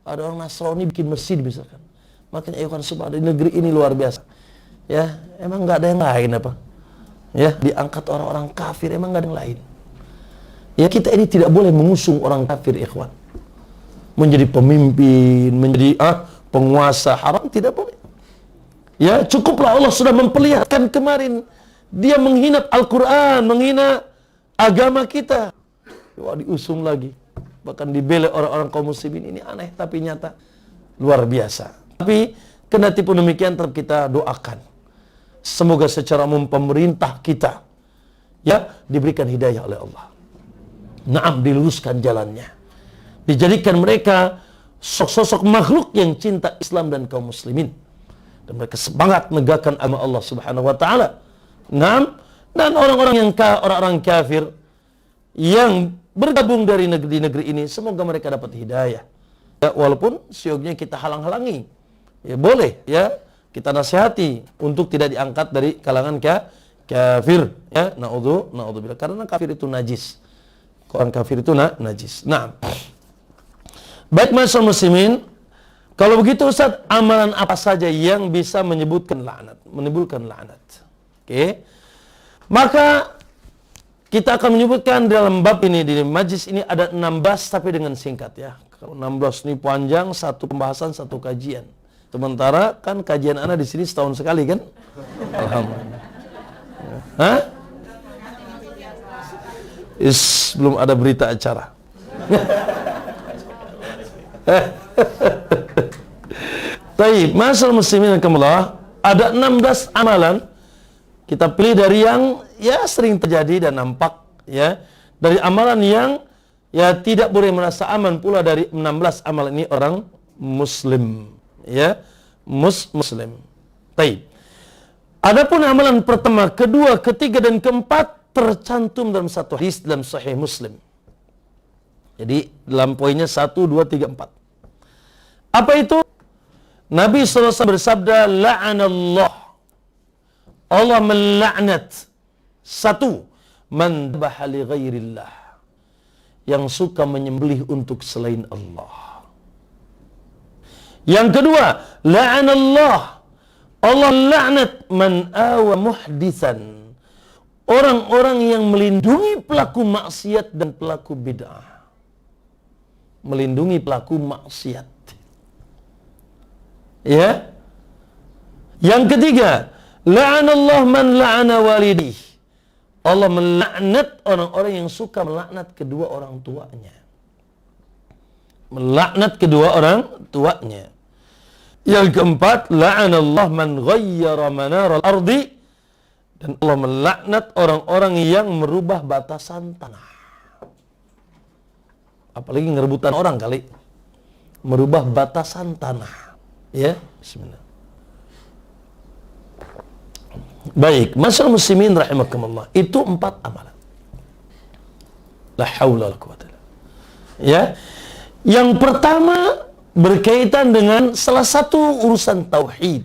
Ada orang Nasrani bikin masjid misalkan. Makanya kan subhanallah, di negeri ini luar biasa. Ya, emang nggak ada yang lain apa? Ya, diangkat orang-orang kafir, emang nggak ada yang lain. Ya, kita ini tidak boleh mengusung orang kafir, ikhwan. Menjadi pemimpin, menjadi penguasa, haram, tidak boleh. Ya, cukuplah Allah sudah memperlihatkan kemarin. Dia menghina Al-Quran, menghina agama kita. Wah, diusung lagi. Bahkan dibela orang-orang kaum muslimin. Ini aneh, tapi nyata. Luar biasa. Tapi, kendati pun demikian, tetap kita doakan. Semoga secara umum pemerintah kita, ya, diberikan hidayah oleh Allah. Naam, diluruskan jalannya. Dijadikan mereka sosok-sosok makhluk yang cinta Islam dan kaum muslimin. Dan mereka semangat menegakkan agama Allah Subhanahu wa taala. Naam, dan orang-orang kafir yang bergabung dari negeri ini, semoga mereka dapat hidayah. Ya, walaupun siognya kita halang-halangi. Ya boleh, ya. Kita nasihati untuk tidak diangkat dari kalangan kafir, ya. Na'udzubillah, karena kafir itu najis. Orang kafir itu najis. Nah, baik masyarakat muslimin, kalau begitu Ustaz, amalan apa saja yang bisa menimbulkan laknat? Oke. Maka kita akan menyebutkan dalam bab ini, di majlis ini ada 16 tapi dengan singkat ya. Kalau 16 ini panjang, satu pembahasan, satu kajian. Sementara kan kajian Anda di sini setahun sekali kan? Alhamdulillah. Hah? Belum ada berita acara. Baik, masyaallah muslimin rahimakumullah, ada 16 amalan. Kita pilih dari yang ya sering terjadi dan nampak ya, dari amalan yang ya tidak boleh merasa aman pula dari 16 amalan ini orang muslim ya, muslim. Baik. Adapun amalan pertama, kedua, ketiga dan keempat tercantum dalam satu hadis dalam Sahih Muslim. Jadi dalam poinnya 1 2 3 4. Apa itu? Nabi SAW bersabda, la'anallah, Allah melaknat, satu, man dhabaha li ghairillah, yang suka menyembelih untuk selain Allah. Yang kedua, la'anallah, Allah laknat man awa muhditsan, orang-orang yang melindungi pelaku maksiat dan pelaku bid'ah. Melindungi pelaku maksiat. Ya. Yang ketiga, la'anallah man la'ana walidih, Allah melaknat orang-orang yang suka melaknat kedua orang tuanya. Melaknat kedua orang tuanya. Yang keempat, la'anallah man ghayyara manaral ardi, dan Allah melaknat orang-orang yang merubah batasan tanah. Apalagi ngerebutan orang kali. Merubah batasan tanah. Ya, bismillah. Baik, masyaallah muslimin rahimakumullah. Itu 4 amalan. La haula wala quwwata illa billah. Ya. Yang pertama berkaitan dengan salah satu urusan tauhid.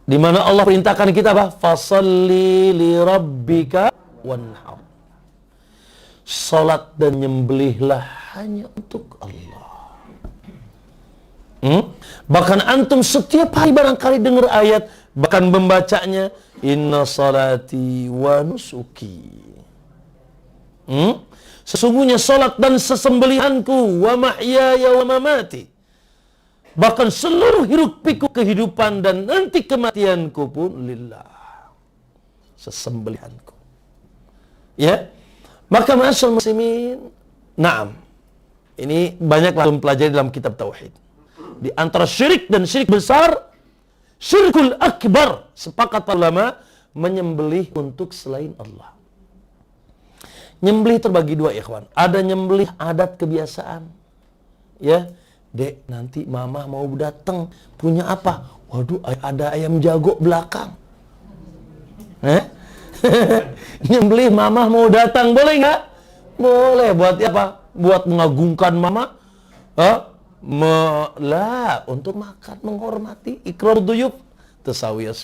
Di mana Allah perintahkan kita apa? Fasalli li rabbika wanhar. Salat dan nyembelihlah hanya untuk Allah. Bahkan antum setiap hari barangkali dengar ayat, bahkan membacanya, inna salati wa nusuki. Sesungguhnya salat dan sesembelihanku, wa mahyaya wa mamati. Bahkan seluruh hiruk pikuk kehidupan dan nanti kematianku pun lillah. Sesembelihanku. Ya. Maka masyaallah muslimin, na'am. Ini banyaklah mempelajari dalam kitab tauhid. Di antara syirik dan syirik besar, syirkul akbar, sepakat ulama, menyembelih untuk selain Allah. Nyembelih terbagi dua, ikhwan. Ada nyembelih adat kebiasaan. Ya, Dek, nanti mama mau datang, punya apa? Waduh, ada ayam jago belakang. Nyembelih mama mau datang, boleh nggak? Boleh. Buat apa? Buat mengagungkan mama? Untuk makan, menghormati, ikrar duyuf, tasawiyas.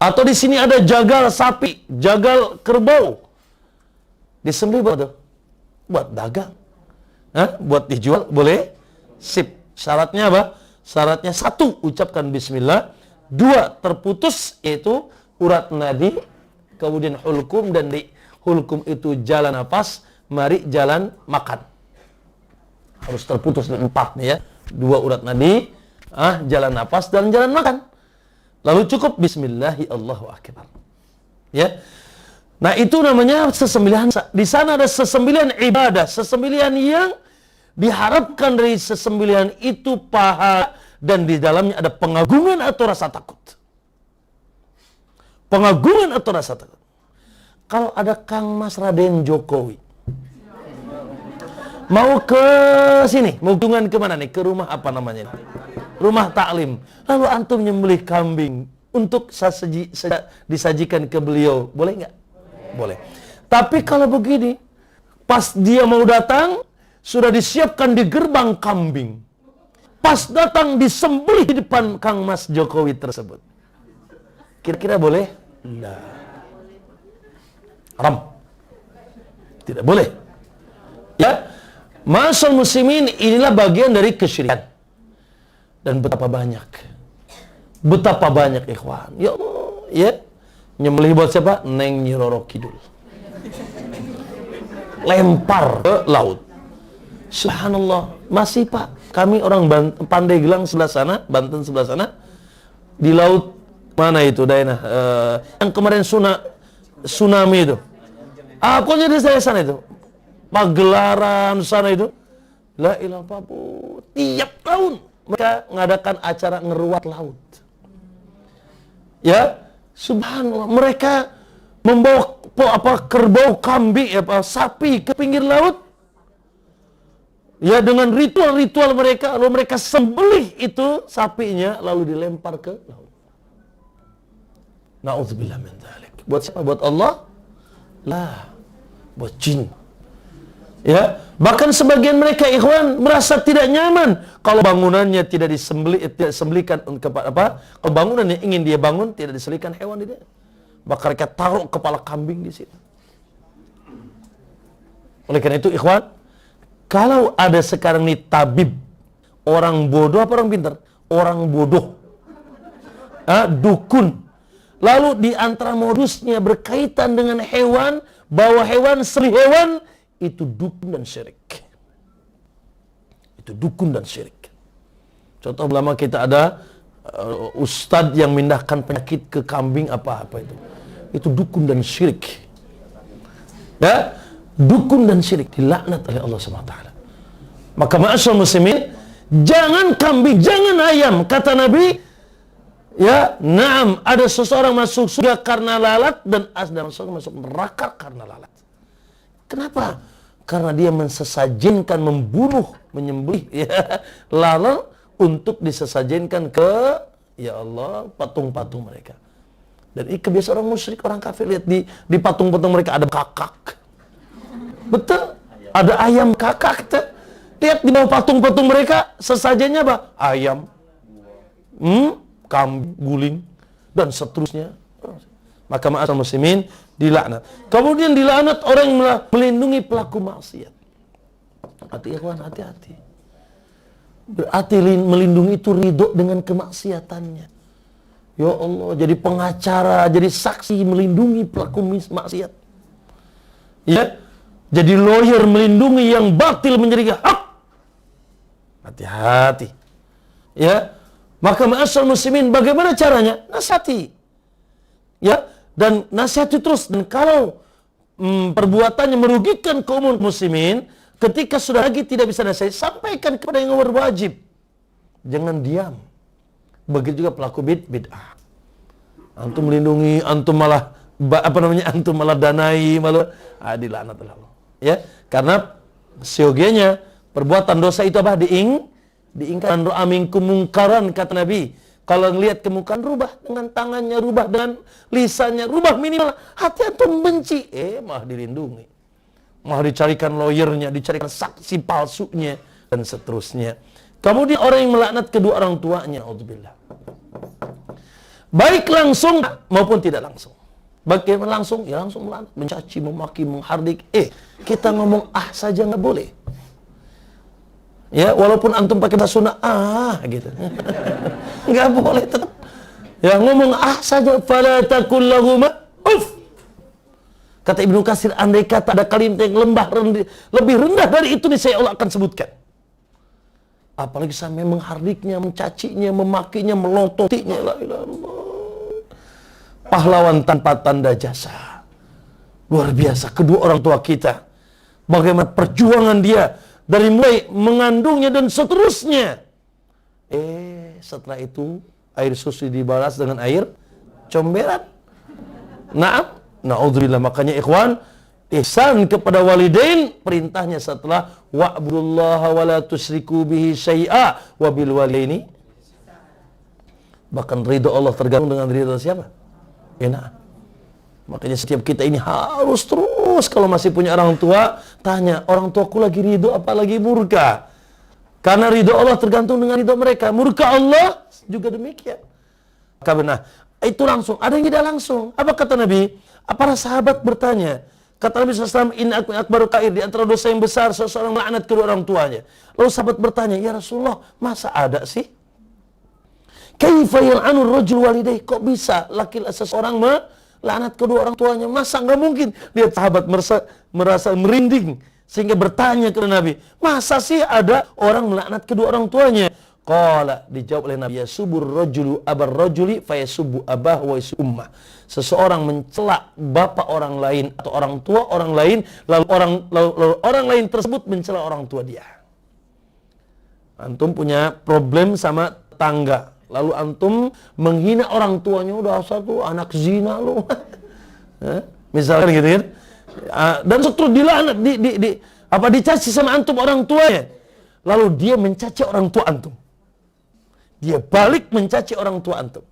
Atau di sini ada jagal sapi, jagal kerbau. Disembelih buat apa? Buat dagang. Buat dijual, boleh? Sip. Syaratnya apa? Syaratnya 1, ucapkan bismillah. 2, terputus, yaitu urat nadi, kemudian hulkum, dan di hulkum itu jalan nafas, mari jalan makan. Harus terputus 4 nih ya. 2 urat nadi, jalan nafas dan jalan makan. Lalu cukup bismillahi Allahu akbar. Ya. Nah, itu namanya sesembelihan. Di sana ada sesembelihan ibadah, sesembelihan yang diharapkan dari sesembelihan itu pahala, dan di dalamnya ada pengagungan atau rasa takut. Pengagungan atau rasa takut. Kalau ada Kang Mas Raden Jokowi mau ke sini, mau kunjungan kemana nih? Ke rumah apa namanya? Rumah taklim. Lalu antum nyembelih kambing untuk disajikan ke beliau, boleh nggak? Boleh. Tapi kalau begini, pas dia mau datang, sudah disiapkan di gerbang kambing. Pas datang disembelih di depan Kang Mas Jokowi tersebut. Kira-kira boleh? Nah. Haram. Tidak boleh. Ya. Masyaallah muslimin, inilah bagian dari kesyirikan. Dan betapa banyak Betapa banyak ikhwan. Ya Allah, ya. Nyembelih buat siapa? Neng Nyi Roro Kidul. Lempar ke laut. Subhanallah. Masih Pak, kami orang Pandeglang sebelah sana, Banten sebelah sana, di laut mana itu daerah yang kemarin tsunami itu. Pokoknya di saya sana itu. Pagelaran sana itu. La ilaha illallah. Tiap tahun mereka mengadakan acara ngeruat laut. Ya, subhanallah, mereka membawa kerbau, kambing, sapi ke pinggir laut. Ya, dengan ritual-ritual mereka, lalu mereka sembelih itu sapinya lalu dilempar ke laut. Na'udzubillah min dzalik. Buat siapa? Buat Allah? Lah, buat jin. Ya, bahkan sebagian mereka ikhwan merasa tidak nyaman kalau bangunannya tidak disembelihkan kepada apa? Kalau bangunan yang ingin dia bangun tidak disembelihkan hewan di dia. Maka mereka taruh kepala kambing di situ. Oleh karena itu ikhwan, kalau ada sekarang nih tabib, orang bodoh apa orang pintar? Orang bodoh. Dukun. Lalu di antara modusnya berkaitan dengan hewan, bawa hewan, sembelih hewan, itu dukun dan syirik. Itu dukun dan syirik. Contoh lama kita ada ustadz yang mindahkan penyakit ke kambing apa-apa itu. Itu dukun dan syirik. Ya, dukun dan syirik dilaknat oleh Allah SWT. Maka ma'asyar muslimin, jangan kambing, jangan ayam. Kata Nabi, ya, na'am, ada seseorang masuk surga karena lalat dan ada seseorang masuk neraka karena lalat. Kenapa? Karena dia mensesajenkan, membunuh, menyembelih ya, lalat untuk disesajenkan ke, ya Allah, patung-patung mereka. Dan ini kebiasaan orang musyrik, orang kafir. Lihat di patung-patung mereka ada kakak. Betul, ada ayam kakak. Lihat di bawah patung-patung mereka sesajennya apa? Ayam, kambing, guling, dan seterusnya. Maka ma'asal muslimin dilaknat. Kemudian dilaknat orang yang melindungi pelaku maksiat. Hati-hati. Berarti melindungi itu ridho dengan kemaksiatannya. Ya Allah, jadi pengacara, jadi saksi melindungi pelaku maksiat. Ya, jadi lawyer melindungi yang batil menjadi hak. Hati-hati. Ya, maka ma'asal muslimin bagaimana caranya? Nasihati. Ya, dan nasihati terus. Dan kalau perbuatannya merugikan kaum muslimin, ketika sudah lagi tidak bisa nasihati, sampaikan kepada yang berwajib. Jangan diam. Begitu juga pelaku bid'ah. Antum melindungi, antum malah antum malah danai, malah dilaknat oleh Allah. Ya, karena seyogianya perbuatan dosa itu apa? Diingkar. Ra'a minkum mungkaran, kata Nabi. Kalau ngelihat kemungkaran, rubah dengan tangannya, rubah dengan lisannya, rubah minimal. Hati antum benci, malah dilindungi. Malah dicarikan lawyernya, dicarikan saksi palsunya, dan seterusnya. Kemudian orang yang melaknat kedua orang tuanya, auzubillah. Baik langsung maupun tidak langsung. Bagaimana langsung? Ya langsung melaknat, mencaci, memaki, menghardik. Kita ngomong saja nggak boleh. Ya, walaupun antum pakai bahasa Sunda, gitu. Nggak boleh tetap. Ya, ngomong saja. Fala takul lahuma uff. Kata Ibnu Katsir, andai kata ada kalimat yang lebih rendah dari itu nih, saya Allah akan sebutkan. Apalagi sampai menghardiknya, mencacinya, memakinya, melototinya. La ilaha illallah. Pahlawan tanpa tanda jasa. Luar biasa. Kedua orang tua kita. Bagaimana perjuangan dia. Dari mulai mengandungnya dan seterusnya. Setelah itu air susu dibalas dengan air comberan. Na'udzubillah. Makanya ikhwan, ihsan kepada walidain, perintahnya setelah wa'budullaha wa la tusyriku bihi syai'a wa bil walidaini. Bahkan ridho Allah tergantung dengan ridho siapa? Makanya setiap kita ini harus terus kalau masih punya orang tua, tanya, orang tuaku lagi ridho apa lagi murka? Karena ridho Allah tergantung dengan ridho mereka. Murka Allah juga demikian. Maka benar, itu langsung. Ada yang tidak langsung. Apa kata Nabi? Para sahabat bertanya. Kata Nabi SAW, inna akbaru kair, di antara dosa yang besar seseorang melaknat kedua orang tuanya. Lalu sahabat bertanya, ya Rasulullah, masa ada sih? Kaifa yal'anur rajul walidayhi? Kok bisa seseorang melaknat kedua orang tuanya? Masa nggak mungkin? Lihat sahabat merasa merinding sehingga bertanya kepada Nabi, masa sih ada orang melaknat kedua orang tuanya? Qala, dijawab oleh Nabi, yasubur rajulu abar rajuli fayasubbu abah wa yasu ummah. Seseorang mencela bapak orang lain atau orang tua orang lain, lalu orang lain tersebut mencela orang tua dia. Antum punya problem sama tangga, lalu antum menghina orang tuanya, udah satu anak zina lu. Misalkan gitu kan. Dan terus dilaknat, dicaci sama antum orang tuanya. Lalu dia mencaci orang tua antum. Dia balik mencaci orang tua antum.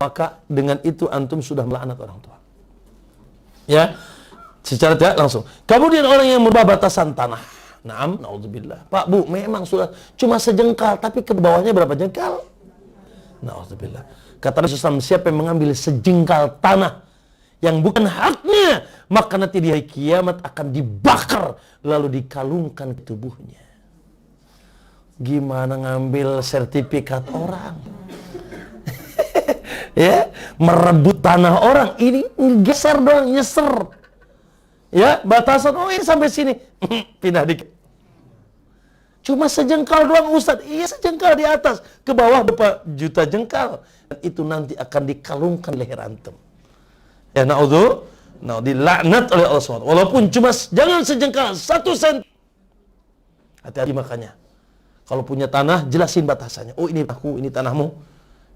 Maka dengan itu antum sudah melaknat orang tua. Ya. Secara tidak langsung. Kemudian orang yang merubah batasan tanah. Naam, naudzubillah. Pak, Bu, memang sudah cuma sejengkal, tapi ke bawahnya berapa jengkal? Naudzubillah. Kata Nabi SAW, siapa yang mengambil sejengkal tanah yang bukan haknya, maka nanti di hari kiamat akan dibakar lalu dikalungkan ke tubuhnya. Gimana ngambil sertifikat orang? Ya, merebut tanah orang, ini geser doang, nyeser. Ya, batasan, oh ini sampai sini, pindah dikit. Cuma sejengkal doang Ustaz. Iya, sejengkal di atas, ke bawah berapa juta jengkal. Dan itu nanti akan dikalungkan leher antum. Ya, dilaknat oleh Allah SWT. Walaupun cuma jangan sejengkal, 1 senti. Hati-hati makanya. Kalau punya tanah, jelasin batasannya. Oh, ini aku, ini tanahmu.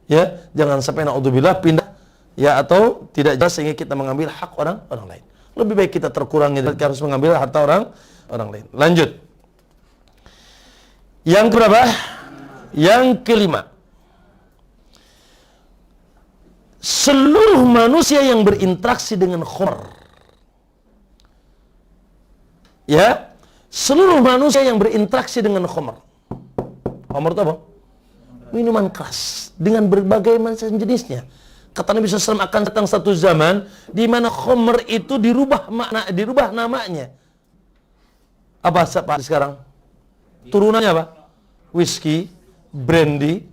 Ya, jangan sampai naudzubillah pindah, ya, atau tidak jelas sehingga kita mengambil hak orang lain. Lebih baik kita terkurangi dari harus mengambil harta orang lain. Lanjut. Yang keberapa? Yang kelima. Seluruh manusia yang berinteraksi dengan khamr. Ya, seluruh manusia yang berinteraksi dengan khamr. Khamr itu apa? Minuman keras dengan berbagai macam jenisnya. Kata Nabi SAW, akan datang satu zaman di mana khamr itu dirubah namanya. Apa sekarang? Turunannya apa? Whisky, brandy.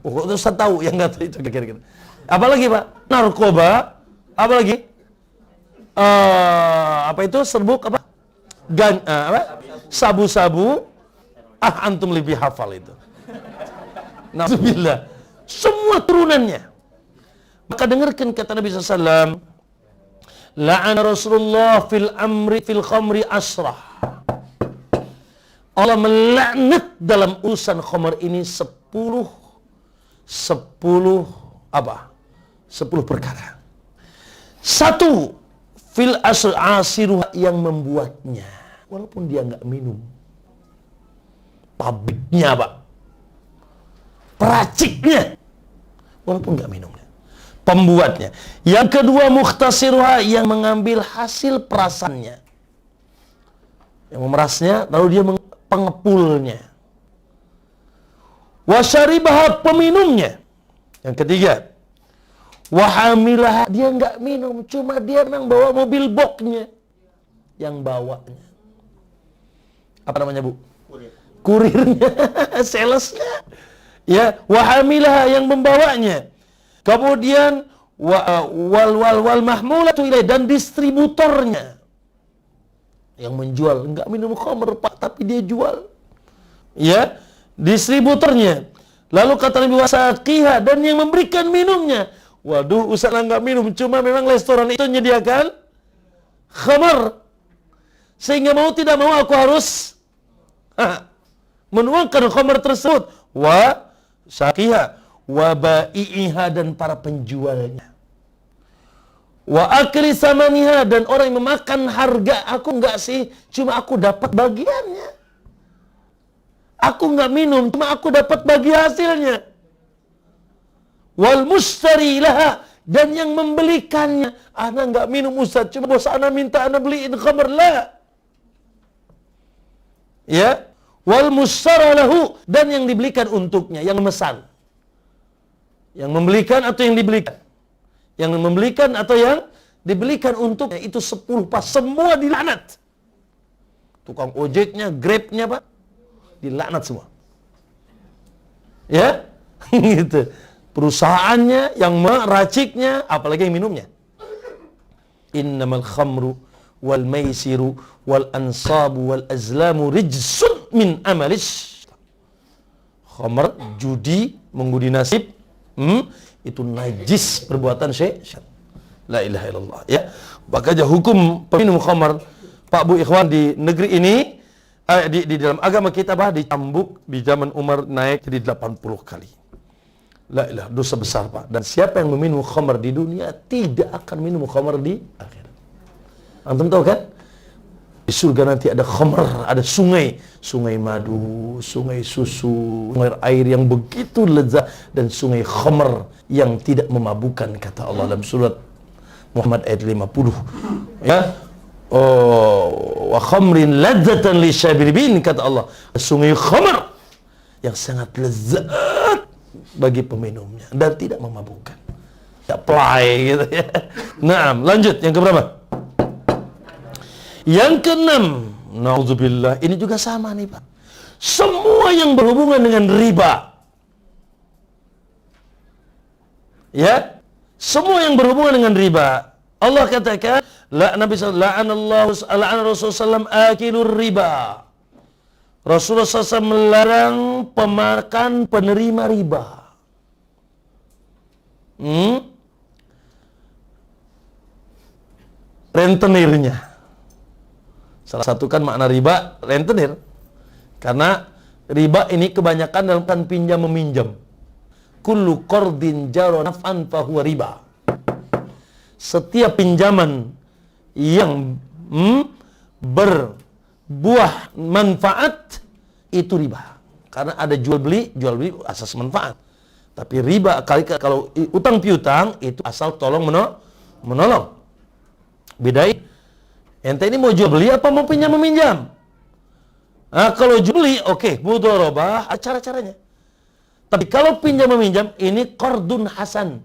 Oh, itu saya tahu yang nggak tahu itu kira-kira. Apalagi Pak? Narkoba. Apalagi? Apa itu? Serbuk apa? Sabu-sabu. Antum lebih hafal itu. Na'udzubillah. Semua turunannya. Maka dengarkan kata Nabi SAW. La'ana Rasulullah fil khamri asrah. Allah melaknat dalam urusan khamr ini 10 apa? 10 perkara. 1, fil asiruha, yang membuatnya. Walaupun dia nggak minum. Pabriknya, Pak. Peraciknya, walaupun nggak minumnya. Pembuatnya. Yang kedua, mukhtasiruha, yang mengambil hasil perasannya. Yang memerasnya, lalu dia pengepulnya. Wasyaribaha, peminumnya. Yang ketiga, wahamilaha, dia nggak minum, cuma dia memang bawa mobil boxnya yang bawanya. Apa namanya, Bu? Kurirnya, salesnya. Ya, wahamilaha, yang membawanya. Kemudian wal mahmulatu ilaih, dan distributornya yang menjual. Enggak minum khamr, Pak, tapi dia jual. Ya, distributornya. Lalu kata Nabi wasaqiha, dan yang memberikan minumnya. Waduh, Ustaz enggak minum, cuma memang restoran itu menyediakan khamr. Sehingga mau tidak mau aku harus menuangkan khamr tersebut. Wa saqiha wa bai'iha, dan para penjualnya. Wa akli samaniha, dan orang yang memakan harga. Aku enggak sih, cuma aku dapat bagiannya. Aku enggak minum, cuma aku dapat bagi hasilnya. Wal mustari laha, dan yang membelikannya. Ana enggak minum Ustaz, cuma bos ana minta ana beliin khamr. La. Ya. Wal mustara lahu, dan yang dibelikan untuknya, yang memesan. Yang membelikan atau yang dibelikan. Yang membelikan atau yang dibelikan untuknya, itu 10 pas, semua dilaknat. Tukang ojeknya, grabnya, Pak, dilaknat semua. Ya. Gitu. Perusahaannya, yang meraciknya, apalagi yang minumnya. Innamal khamru wal maisiru wal ansabu wal azlamu rijsun min amalis. Khamr, judi, mengundi nasib, itu najis perbuatan syaitan. La ilaha illallah. Ya, makanya hukum peminum khamr, Pak Bu Ikhwan, di negeri ini, di dalam agama kita dicambuk di zaman Umar naik jadi 80 kali. La ilaha, dosa besar Pak. Dan siapa yang meminum khamr di dunia tidak akan minum khamr di akhirat. Antum tahu kan? Di surga nanti ada khamr, ada sungai, sungai madu, sungai susu, sungai air yang begitu lezat, dan sungai khamr yang tidak memabukkan, kata Allah dalam surat Muhammad ayat 50. Ya. Oh, wa khamrin ladzatan lisyaribin, kata Allah. Sungai khamr yang sangat lezat bagi peminumnya dan tidak memabukkan. Ya play gitu ya. Nah, lanjut yang keberapa? Yang keenam, naudzubillah, ini juga sama nih Pak. Semua yang berhubungan dengan riba. Ya, semua yang berhubungan dengan riba. Allah katakan, Nabi sallallahu alaihi wasallam akilur riba. Rasulullah SAW melarang pemakan penerima riba. Rentenirnya. Salah satu kan makna riba, rentenir. Karena riba ini kebanyakan dalam pinjam meminjam. Kullu qardin jaro naf'an fahuwa riba. Setiap pinjaman yang berbuah manfaat itu riba. Karena ada jual beli asas manfaat. Tapi riba kalau utang piutang itu asal tolong menolong. Bedain. Ente ini mau jual beli apa mau pinjam meminjam? Nah, kalau jual beli, oke, mudharabah, cara-caranya. Tapi kalau pinjam meminjam, ini qardun hasan.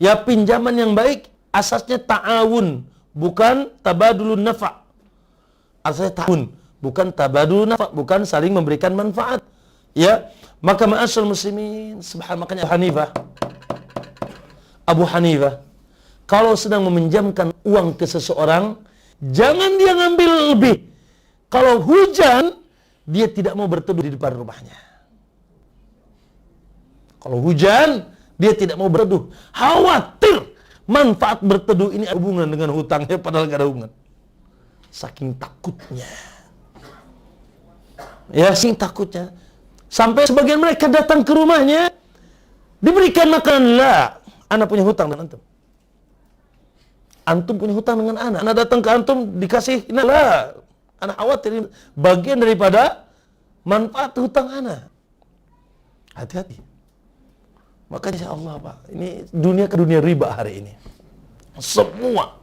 Ya, pinjaman yang baik, asasnya ta'awun, bukan tabadulun nafa'. Asasnya ta'awun, bukan tabadulun nafa', bukan saling memberikan manfaat. Ya, maka ma'asyarul muslimin, makanya Abu Hanifah, kalau sedang meminjamkan uang ke seseorang, jangan dia ngambil lebih. Kalau hujan, dia tidak mau berteduh di depan rumahnya. Kalau hujan, dia tidak mau berteduh. Khawatir manfaat berteduh ini ada hubungan dengan hutangnya, padahal gak ada hubungan. Saking takutnya. Ya, saking takutnya. Sampai sebagian mereka datang ke rumahnya, diberikan makanan. Lah, anak punya hutang dengan antum. Antum punya hutang dengan anak. Anak datang ke antum dikasih, lah, anak khawatir bagian daripada manfaat hutang anak. Hati-hati. Makanya insya Allah Pak, ini dunia ke dunia riba hari ini. Semua.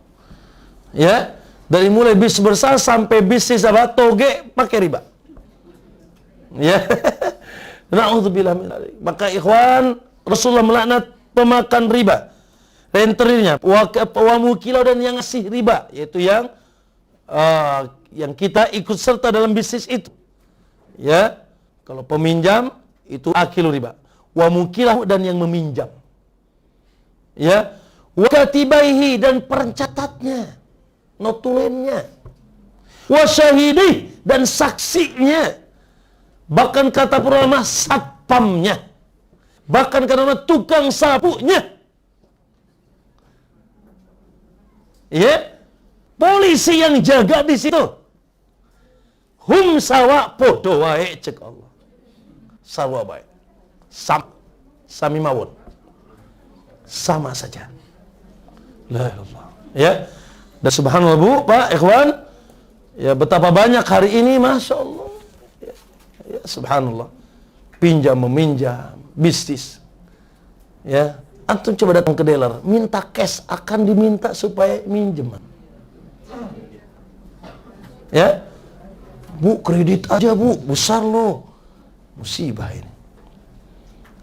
Ya, dari mulai bisnis besar sampai bisnis apa toge pakai riba. Ya. Na'udzubillah min dzalik. Maka ikhwan, Rasulullah melaknat pemakan riba. Rentenirnya, wamukilau dan yang ngasih riba, yaitu yang kita ikut serta dalam bisnis itu. Ya, kalau peminjam itu akilu riba. Wamukilau dan yang meminjam. Ya, wakatibaihi dan pencatatnya, notulennya. Wasyahidih dan saksinya. Bahkan kata ulama satpamnya. Bahkan kata tukang sapunya. Ya, polisi yang jaga di situ. Hum sawa podo wae cek Allah. Sawa baik. Sami mawon. Sama saja. La ilaha. Ya. Dan subhanallah Bu, Pak, ikhwan, ya betapa banyak hari ini, Masya Allah. Ya, subhanallah. Pinjam meminjam, bisnis. Ya. Antum coba datang ke dealer, minta cash, akan diminta supaya minjem. Ya, Bu, kredit aja Bu, besar loh. Musibah ini.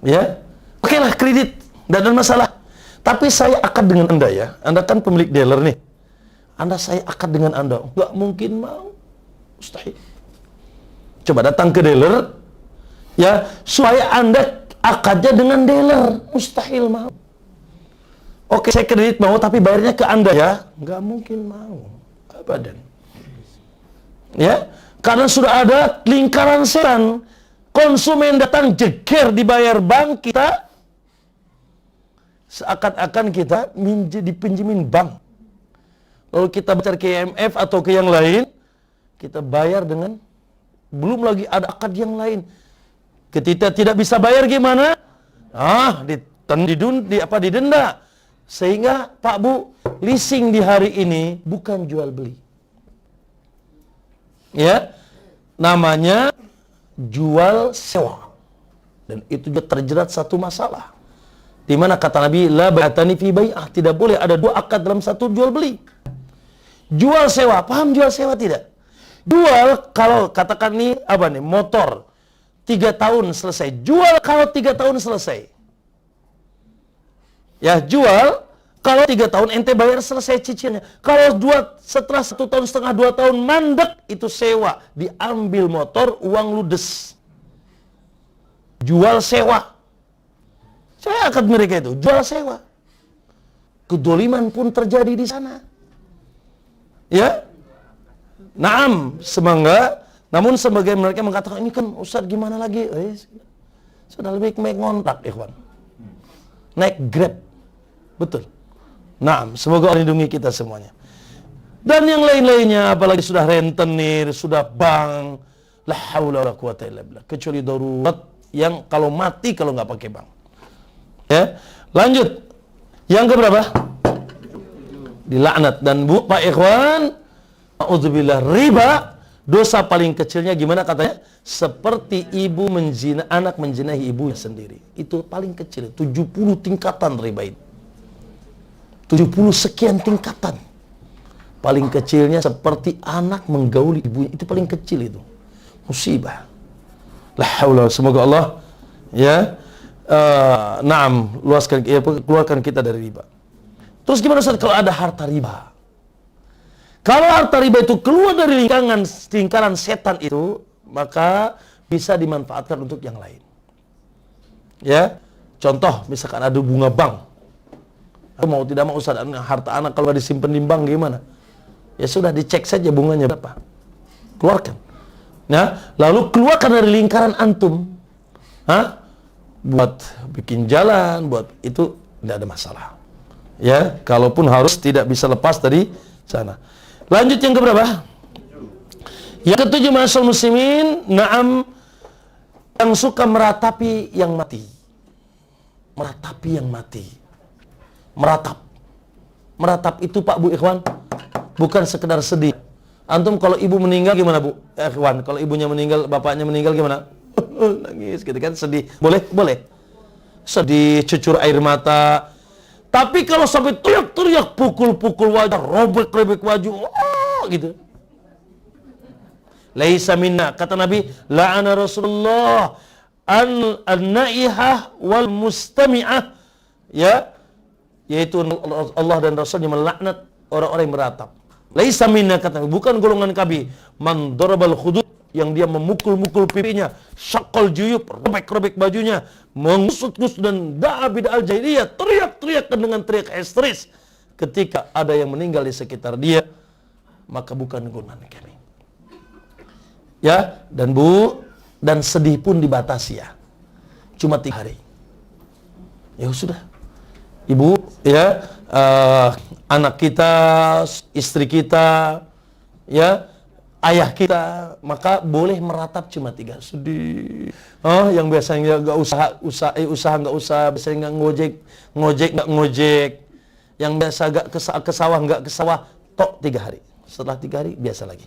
Ya, oke lah kredit, tidak ada masalah. Tapi saya akad dengan Anda ya, Anda kan pemilik dealer nih. Saya akad dengan Anda, nggak mungkin mau, mustahil. Coba datang ke dealer, ya, supaya Anda akadnya dengan dealer, mustahil mau. Oke, saya kredit mau, tapi bayarnya ke Anda ya, nggak mungkin mau, abadan. Ya, karena sudah ada lingkaran setan. Konsumen datang jeger dibayar bank kita, seakan-akan kita dipinjemin bank. Lalu kita bayar ke IMF atau ke yang lain, kita bayar dengan belum lagi ada akad yang lain. Ketika tidak bisa bayar gimana? Didenda. Sehingga Pak Bu, leasing di hari ini bukan jual beli. Ya, namanya jual sewa. Dan itu juga terjerat satu masalah. Di mana kata Nabi, la bai'atani fi bai'ah, tidak boleh ada dua akad dalam satu jual beli. Jual sewa, paham jual sewa tidak? Jual kalau katakan nih motor 3 tahun selesai. Jual kalau 3 tahun selesai. Ya, jual kalau 3 tahun ente bayar selesai cicilnya. Kalau setelah 1,5 tahun 2 tahun mandek, itu sewa. Diambil motor, uang ludes. Jual sewa. Saya akad mereka itu, jual sewa. Kedoliman pun terjadi di sana. Ya. Naam, semangga. Namun sebagai mereka mengatakan, ini kan Ustaz gimana lagi? Sudah lebih baik ngontrak, ikhwan. Naik Grab. Betul. Naam, semoga Allah lindungi kita semuanya. Dan yang lain-lainnya, apalagi sudah rentenir, sudah bank. La haula wala quwata illa billah. Kecuali darurat yang kalau mati kalau nggak pakai bank. Ya. Lanjut. Yang keberapa? Dilaknat. Dan Bu, Pak Ikhwan, a'udzubillah, riba, dosa paling kecilnya gimana katanya? Seperti anak menzinahi ibunya sendiri. Itu paling kecil. 70 tingkatan riba itu. 70 sekian tingkatan. Paling kecilnya seperti anak menggauli ibunya. Itu paling kecil itu. Musibah. La haula, semoga Allah keluarkan kita dari riba. Terus gimana Ustaz kalau ada harta riba? Kalau harta riba itu keluar dari lingkaran setan itu, maka bisa dimanfaatkan untuk yang lain. Ya, contoh misalkan ada bunga bank. Mau tidak mau Ustaz, harta anak kalau disimpan di bank gimana? Ya sudah, dicek saja bunganya berapa. Keluarkan. Nah, lalu keluarkan dari lingkaran antum. Buat bikin jalan, buat itu tidak ada masalah. Ya, kalaupun harus tidak bisa lepas dari sana. Lanjut yang keberapa? Yang ketujuh, ma'asyiral muslimin, yang suka meratapi yang mati. Meratapi yang mati. Meratap itu Pak Bu Ikhwan, bukan sekedar sedih. Antum kalau ibu meninggal gimana Bu Ikhwan? Kalau ibunya meninggal, bapaknya meninggal gimana? Nangis gitu kan, sedih. Boleh. Sedih, cucur air mata. Tapi kalau sampai teriak-teriak, pukul-pukul wajah, robek-robek wajah, gitu. Laisa minna, kata Nabi, la'ana Rasulullah an-naihah wal mustami'ah, ya, yaitu Allah dan Rasulnya melaknat orang-orang yang meratap. Laisa minna, kata Nabi, bukan golongan kami. Man darabal khudud, yang dia memukul-mukul pipinya, syaqal juyub, robek-robek bajunya, mengusut-usut dan da'a bid'al jahiliyah, teriak-teriak dengan teriak histeris ketika ada yang meninggal di sekitar dia, maka bukan golongan kami. Ya, dan Bu, dan sedih pun dibatasi ya. Cuma 3 hari. Ya sudah. Ibu, ya, anak kita, istri kita, ya, ayah kita, maka boleh meratap cuma 3. Sedih. Yang biasanya nggak usaha nggak usah, biasanya nggak nggak ngojek. Yang biasa nggak ke sawah nggak ke sawah, tok 3 hari. Setelah 3 hari biasa lagi.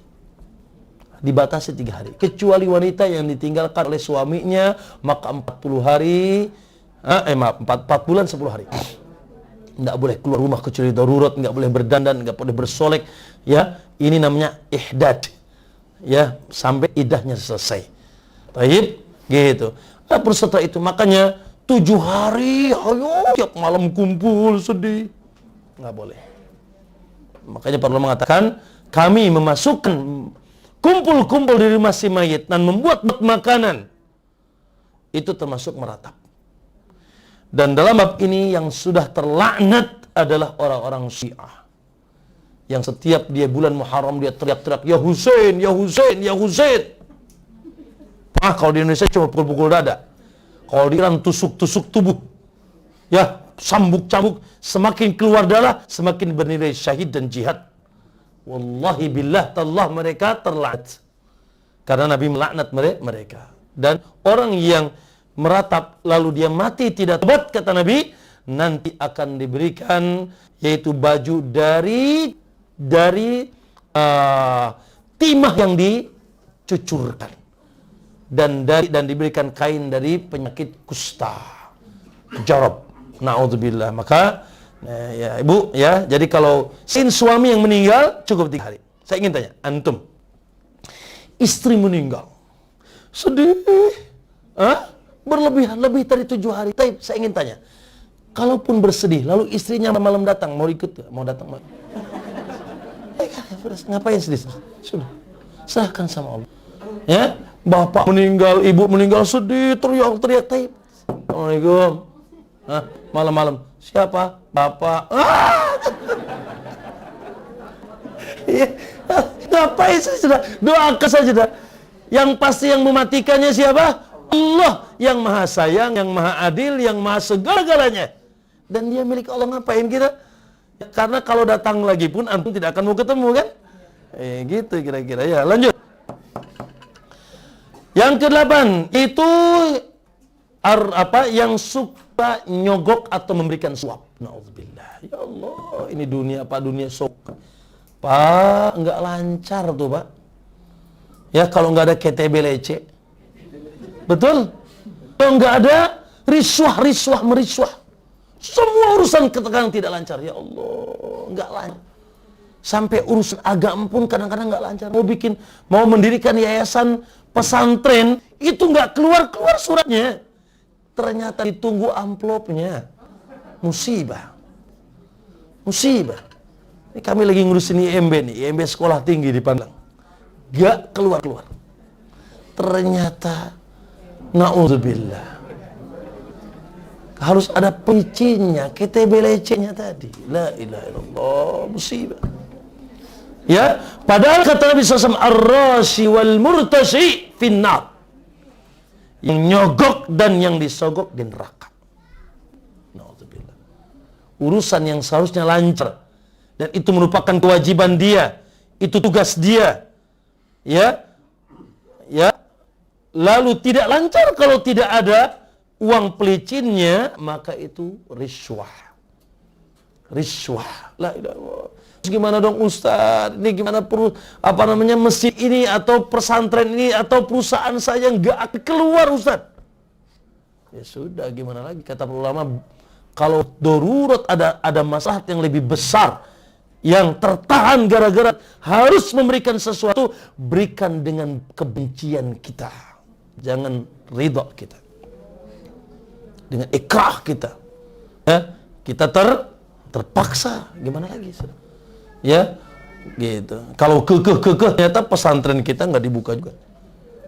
Dibatasi 3 hari. Kecuali wanita yang ditinggalkan oleh suaminya, maka 40 hari, 4 bulan 10 hari. Nggak boleh keluar rumah kecuali darurat, nggak boleh berdandan, nggak boleh bersolek. Ya, ini namanya ihdad. Ya, sampai idahnya selesai. Baik, gitu. Tapi setelah itu makanya 7 hari, ayo tiap malam kumpul sedih. Nggak boleh. Makanya para ulama mengatakan, kami memasukkan kumpul-kumpul di rumah si mayit dan membuat makanan, itu termasuk meratap. Dan dalam bab ini yang sudah terlaknat adalah orang-orang Syiah. Yang setiap dia bulan Muharram dia teriak-teriak, "Ya Husain, ya Husain, ya Husain." Kalau di Indonesia cuma pukul-pukul dada. Kalau di Iran tusuk-tusuk tubuh. Ya, cambuk-cambuk. Semakin keluar darah, semakin bernilai syahid dan jihad. Wallahi billah tallah mereka terlaknat. Karena Nabi melaknat mereka. Dan orang yang meratap lalu dia mati tidak tobat, kata Nabi, nanti akan diberikan yaitu baju dari timah yang dicucurkan dan diberikan kain dari penyakit kusta, jarab, naudzubillah. Maka ya ibu ya, jadi kalau suami yang meninggal cukup 3 hari. Saya ingin tanya antum, istri meninggal sedih, berlebihan lebih dari 7 hari. Tapi saya ingin tanya, kalaupun bersedih lalu istrinya malam datang, mau ikut gak? Mau datang? Ngapain sedih? Sudah, serahkan sama Allah. Ya, bapak meninggal, ibu meninggal sedih, teriak-teriak. Assalamualaikum. Malam-malam. Siapa? Bapak. Ngapain sih? Sudah, doakan saja dah. Yang pasti yang mematikannya siapa? Allah yang maha sayang, yang maha adil, yang maha segala-galanya. Dan dia milik Allah. Ngapain kita? Karena kalau datang lagi pun antum tidak akan mau ketemu kan? Gitu kira-kira. Ya, lanjut. Yang ke-8 itu yang suka nyogok atau memberikan suap. Nauzubillah. Ya Allah, ini dunia Pak, dunia sok. Pak, enggak lancar tuh, Pak. Ya, kalau enggak ada KTBLC. Betul? Kalau enggak ada riswah, merisuah. Semua urusan ketekanan tidak lancar. Ya Allah, enggak lancar. Sampai urusan agama pun kadang-kadang enggak lancar. Mau mendirikan yayasan pesantren, itu enggak keluar suratnya. Ternyata ditunggu amplopnya. Musibah. Ini kami lagi ngurusin IMB nih, IMB sekolah tinggi di Padang. Enggak keluar. Ternyata naudzubillah. Harus ada pericinnya, KTBLC-nya tadi. La ilaha illallah, musibah. Ya, padahal kata Nabi SAW, ar-rashi wal murtashi finnar. Yang nyogok dan yang disogok di neraka. Nauzubillah. Urusan yang seharusnya lancar dan itu merupakan kewajiban dia, itu tugas dia. Ya. Lalu tidak lancar kalau tidak ada uang pelicinnya, maka itu riswah. La ilaha illallah. Gimana dong Ustaz? Ini gimana masjid ini atau pesantren ini atau perusahaan saya nggak akan keluar Ustaz? Ya sudah, gimana lagi? Kata ulama, kalau darurat ada masalah yang lebih besar yang tertahan gara-gara harus memberikan sesuatu, berikan dengan kebencian kita. Jangan ridha kita. Dengan ikrah kita. Ya, kita terpaksa. Gimana lagi? Ya, gitu. Kalau kekeh ternyata pesantren kita nggak dibuka juga.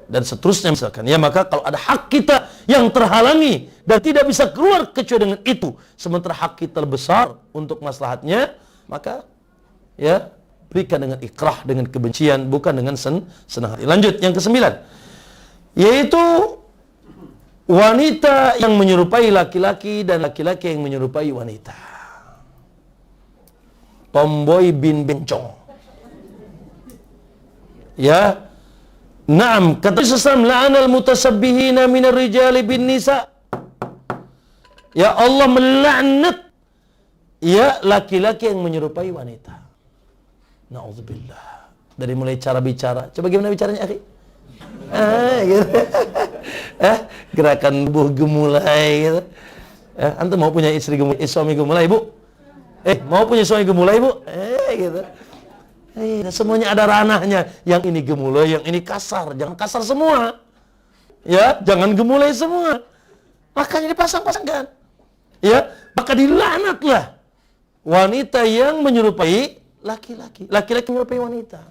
Dan seterusnya misalkan. Ya, maka kalau ada hak kita yang terhalangi dan tidak bisa keluar kecuali dengan itu, sementara hak kita besar untuk maslahatnya, maka ya berikan dengan ikrah, dengan kebencian, bukan dengan senang hati. Lanjut, yang ke-9. Yaitu wanita yang menyerupai laki-laki dan laki-laki yang menyerupai wanita. Tomboy bin bencong. Ya. Naam, kata Rasulullah, la'anal mutasabbihina minar rijali bin nisa. Ya Allah melaknat ya laki-laki yang menyerupai wanita. Nauzubillah. Dari mulai cara bicara. Coba gimana bicaranya, akhi? Gitu. Gerakan tubuh gemulai gitu. Antum mau punya suami gemulai, Bu? Mau punya suami gemulai, Bu? Gitu. Semuanya ada ranahnya. Yang ini gemulai, yang ini kasar. Jangan kasar semua. Ya, jangan gemulai semua. Makanya dipasang-pasangkan. Ya, maka dilaknatlah wanita yang menyerupai laki-laki. Laki-laki menyerupai wanita.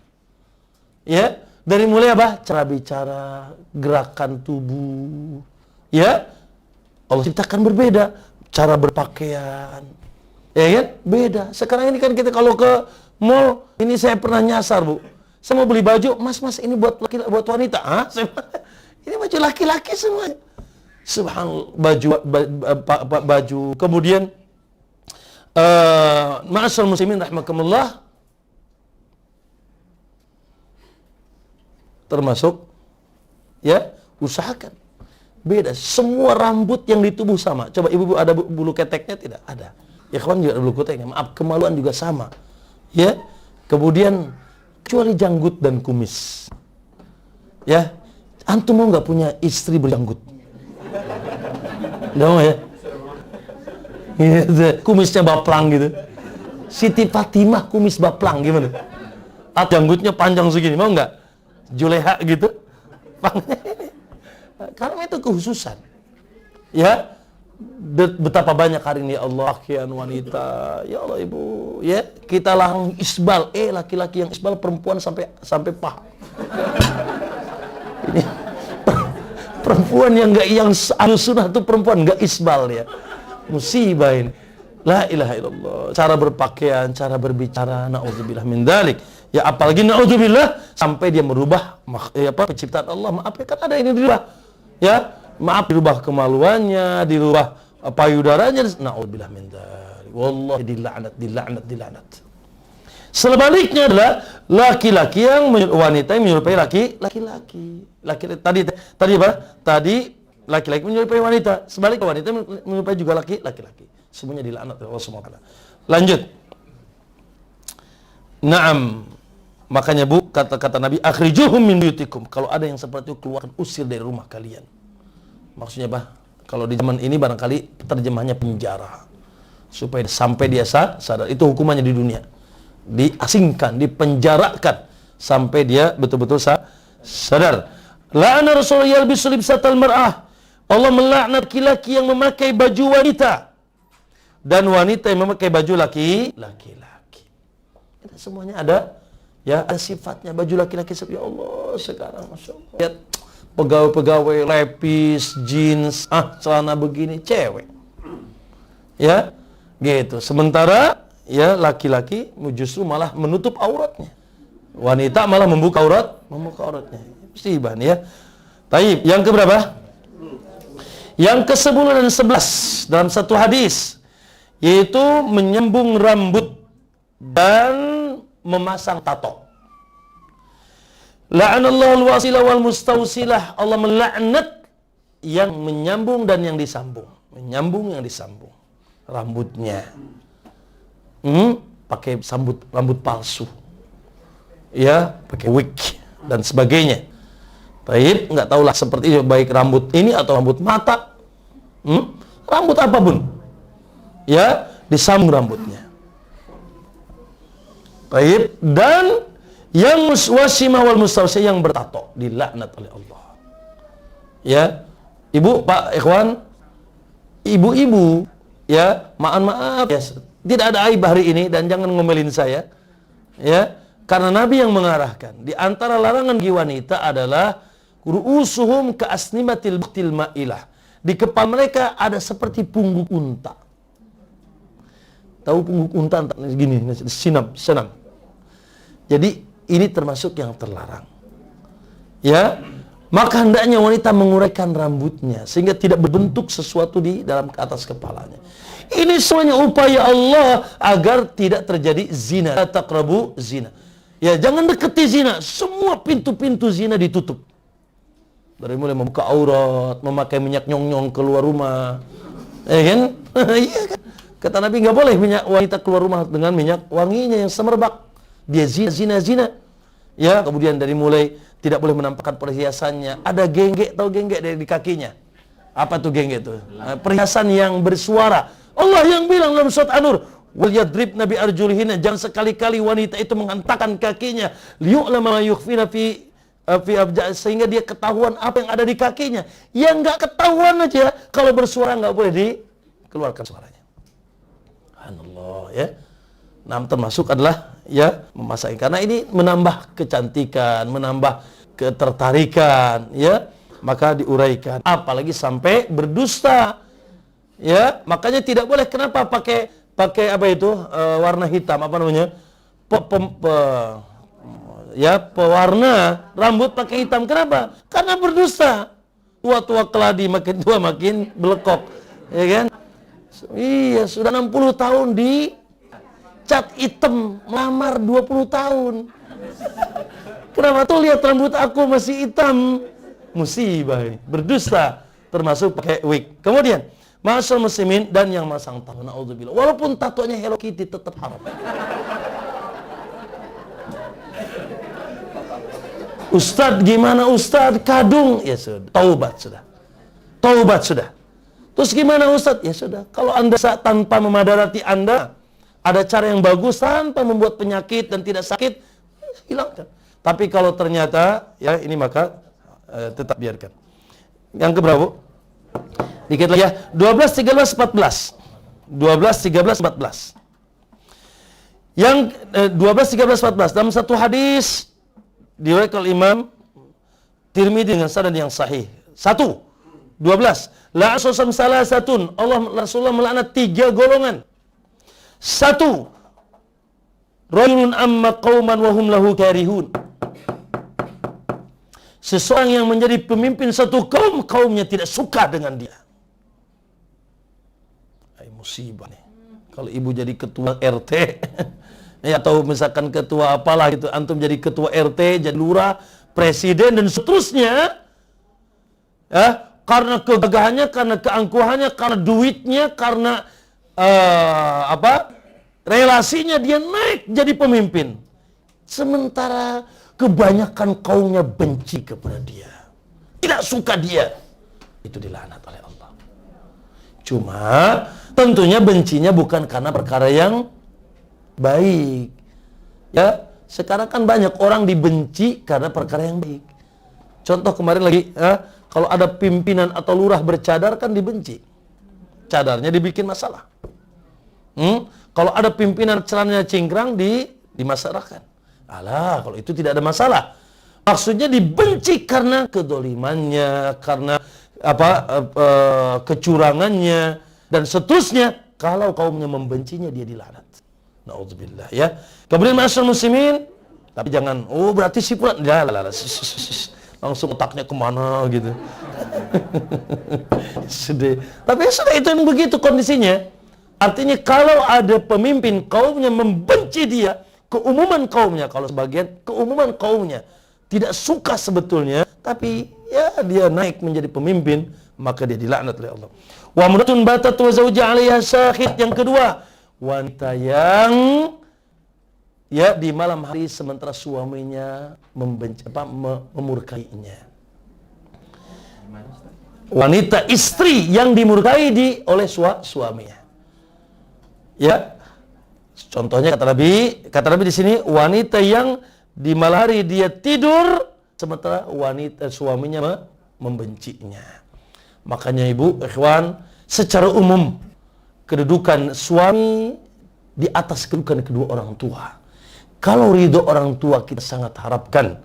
Ya, dari mulai apa? Cara bicara, gerakan tubuh. Ya, Allah ciptakan berbeda. cara berpakaian. Ya kan? Beda. Sekarang ini kan kita kalau ke mall, ini saya pernah nyasar, Bu. Saya mau beli baju, Mas, ini buat buat wanita. Hah? Ini baju laki-laki semua. Subhanallah, baju. Kemudian ma'asyiral muslimin rahimakumullah, termasuk ya, usahakan beda. Semua rambut yang di tubuh sama. Coba ibu-ibu ada bulu keteknya? Tidak ada. Ya kawan juga ada bulu keteknya. Maaf, kemaluan juga sama. Ya. Kemudian kecuali janggut dan kumis. Ya. Antum mau nggak punya istri berjanggut? Nggak mau ya? Kumisnya baplang gitu. Siti Fatimah kumis baplang gimana? Janggutnya panjang segini, mau nggak? Juleha gitu? Karena itu kekhususan. Ya, betapa banyak hari ini, ya Allah, kian wanita, ya Allah ibu, ya kita langsung isbal, laki-laki yang isbal, perempuan sampai paha. Ini perempuan yang sunnah tuh perempuan nggak isbal ya, musibah ini. La ilaha illallah. Cara berpakaian, cara berbicara, naudzubillah min dzalik. Ya apalagi naudzubillah sampai dia merubah penciptaan Allah. Maaf ya, kan ada ini dirubah. Ya, maaf, dirubah kemaluannya, dirubah payudaranya. Naudzubillah min dzalik. Wallahi dilaknat. Sebaliknya adalah laki-laki yang wanita yang menyerupai laki-laki. Tadi apa? Tadi laki-laki menyerupai wanita. Sebaliknya wanita menyerupai juga laki-laki. Semuanya dilaknat oleh Allah SWT. Lanjut. Naam. Makanya Bu, kata Nabi, akhrijuhum min buyutikum. Kalau ada yang seperti itu, keluarkan, usir dari rumah kalian. Maksudnya apa? Kalau di zaman ini barangkali terjemahnya penjara. Supaya sampai dia sadar. Itu hukumannya di dunia. Diasingkan, dipenjarakan sampai dia betul-betul sadar. La'ana Rasulullah yalbisu libsatal mar'ah. Allah melaknat laki-laki yang memakai baju wanita dan wanita yang memakai baju laki-laki. Semuanya ada ya, ada sifatnya baju laki-laki. Ya Allah, sekarang Masya Allah, lihat pegawai-pegawai lepis, jeans, celana begini, cewek. Ya, gitu. Sementara ya laki-laki justru malah menutup auratnya. Wanita malah membuka auratnya. Musibah nih ya. Taib, yang keberapa? Yang ke-10 dan 11 dalam satu hadis, yaitu menyembung rambut dan memasang tato. La'anallahu al-wasilah wal mustausilah. Allah melaknat yang menyambung dan yang disambung. Menyambung yang disambung rambutnya. Pakai rambut palsu. Ya, pakai wig dan sebagainya. Baik, enggak tahulah seperti itu, baik rambut ini atau rambut mata. Rambut apapun. Ya, disambung rambutnya. Baik, dan yang wasimah wal mustausi, yang bertato, dilaknat oleh Allah. Ya, Ibu, Pak, ikhwan, ibu-ibu, ya, maaf ya, tidak ada aib hari ini dan jangan ngomelin saya. Ya, karena Nabi yang mengarahkan. Di antara larangan bagi wanita adalah ru'usuhum ka'asnimatil buktil ma'ilah. Di kepala mereka ada seperti pungguk unta. Tahu pungguk unta gini, senam. Jadi ini termasuk yang terlarang. Ya, maka hendaknya wanita menguraikan rambutnya sehingga tidak berbentuk sesuatu di dalam atas kepalanya. Ini semuanya upaya Allah agar tidak terjadi zina. La taqrabu zina. Ya, jangan deketi zina. Semua pintu-pintu zina ditutup. Dari mulai membuka aurat, memakai minyak nyong-nyong keluar rumah. Ya kan? Iya kan? Kata Nabi, nggak boleh minyak wanita keluar rumah dengan minyak wanginya yang semerbak. Dia zina. Ya, kemudian dari mulai tidak boleh menampakkan perhiasannya. Ada genggek, tahu genggek dari di kakinya. Apa tuh genggek itu? Perhiasan yang bersuara. Allah yang bilang dalam surat An-Nur, wal yadribna bi arjulihinna, jangan sekali-kali wanita itu menghentakkan kakinya, liyu'lama ma yukhfina fi sehingga dia ketahuan apa yang ada di kakinya. Yang nggak ketahuan aja, kalau bersuara nggak boleh dikeluarkan suaranya. Subhanallah ya. Nah, termasuk adalah ya memasang, karena ini menambah kecantikan, menambah ketertarikan ya, maka diuraikan. Apalagi sampai berdusta. Ya, makanya tidak boleh. Kenapa pakai apa itu warna hitam, apa namanya? Pewarna rambut pakai hitam. Kenapa? Karena berdusta. Tua-tua keladi, makin tua makin belekok. Ya kan? Iya, sudah 60 tahun di cat hitam, melamar 20 tahun. Kenapa tuh lihat rambut aku masih hitam? Musibah ini. Berdusta, termasuk pakai wig. Kemudian, ma'asyiral muslimin dan yang masang tato, naudzubillah. Walaupun tatonya Hello Kitty tetap haram. Ustadz gimana Ustadz? Kadung. Ya sudah, taubat sudah. Taubat sudah. Terus gimana Ustadz? Ya sudah, kalau Anda tanpa memadarati Anda, ada cara yang bagus tanpa membuat penyakit dan tidak sakit, hilangkan. Tapi kalau ternyata, ya ini maka tetap biarkan. Yang keberapa? Dikit lagi ya. 12, 13, 14. 12, 13, 14. Yang 12, 13, 14. Dalam satu hadis, diriwayatkan oleh Imam Tirmidzi dengan sanad yang sahih. 1, 12. La'asosam salah satun. Rasulullah melaknat 3 golongan. 1. Rajulun amma qauman wa hum lahu karihun. Seseorang yang menjadi pemimpin satu kaum, kaumnya tidak suka dengan dia. Musibah nih. Kalau ibu jadi ketua RT, ya, atau misalkan ketua apalah gitu, antum jadi ketua RT, jadi lurah, presiden dan seterusnya, ya, karena kegagahannya, karena keangkuhannya, karena duitnya, karena relasinya dia naik jadi pemimpin. Sementara kebanyakan kaumnya benci kepada dia, tidak suka dia, itu dilaknat oleh Allah. Cuma tentunya bencinya bukan karena perkara yang baik. Ya, sekarang kan banyak orang dibenci karena perkara yang baik. Contoh kemarin lagi, kalau ada pimpinan atau lurah bercadar kan dibenci. Cadarnya dibikin masalah. Kalau ada pimpinan celananya cingkrang dimasalahkan. Alah, kalau itu tidak ada masalah. Maksudnya dibenci karena kedolimannya, karena kecurangannya dan seterusnya. Kalau kaumnya membencinya, dia dilaknat. Nauzubillah, ya. Kemudian ma'asyiral muslimin, tapi jangan berarti si fulan langsung otaknya kemana gitu. Sedih. Tapi sudah, itu yang begitu kondisinya. Artinya kalau ada pemimpin kaumnya membenci dia, keumuman kaumnya, kalau sebagian keumuman kaumnya tidak suka sebetulnya, tapi ya dia naik menjadi pemimpin, maka dia dilaknat oleh Allah. Wa mratun batat wa zawja 'alaiha syahid. Yang kedua, wanita yang ya di malam hari sementara suaminya memurkainya. Wanita istri yang dimurkai oleh suaminya. Ya. Contohnya kata Nabi di sini, wanita yang di malam hari dia tidur sementara suaminya membencinya. Makanya ibu, ikhwan, secara umum kedudukan suami di atas kedudukan kedua orang tua. Kalau ridho orang tua kita sangat harapkan,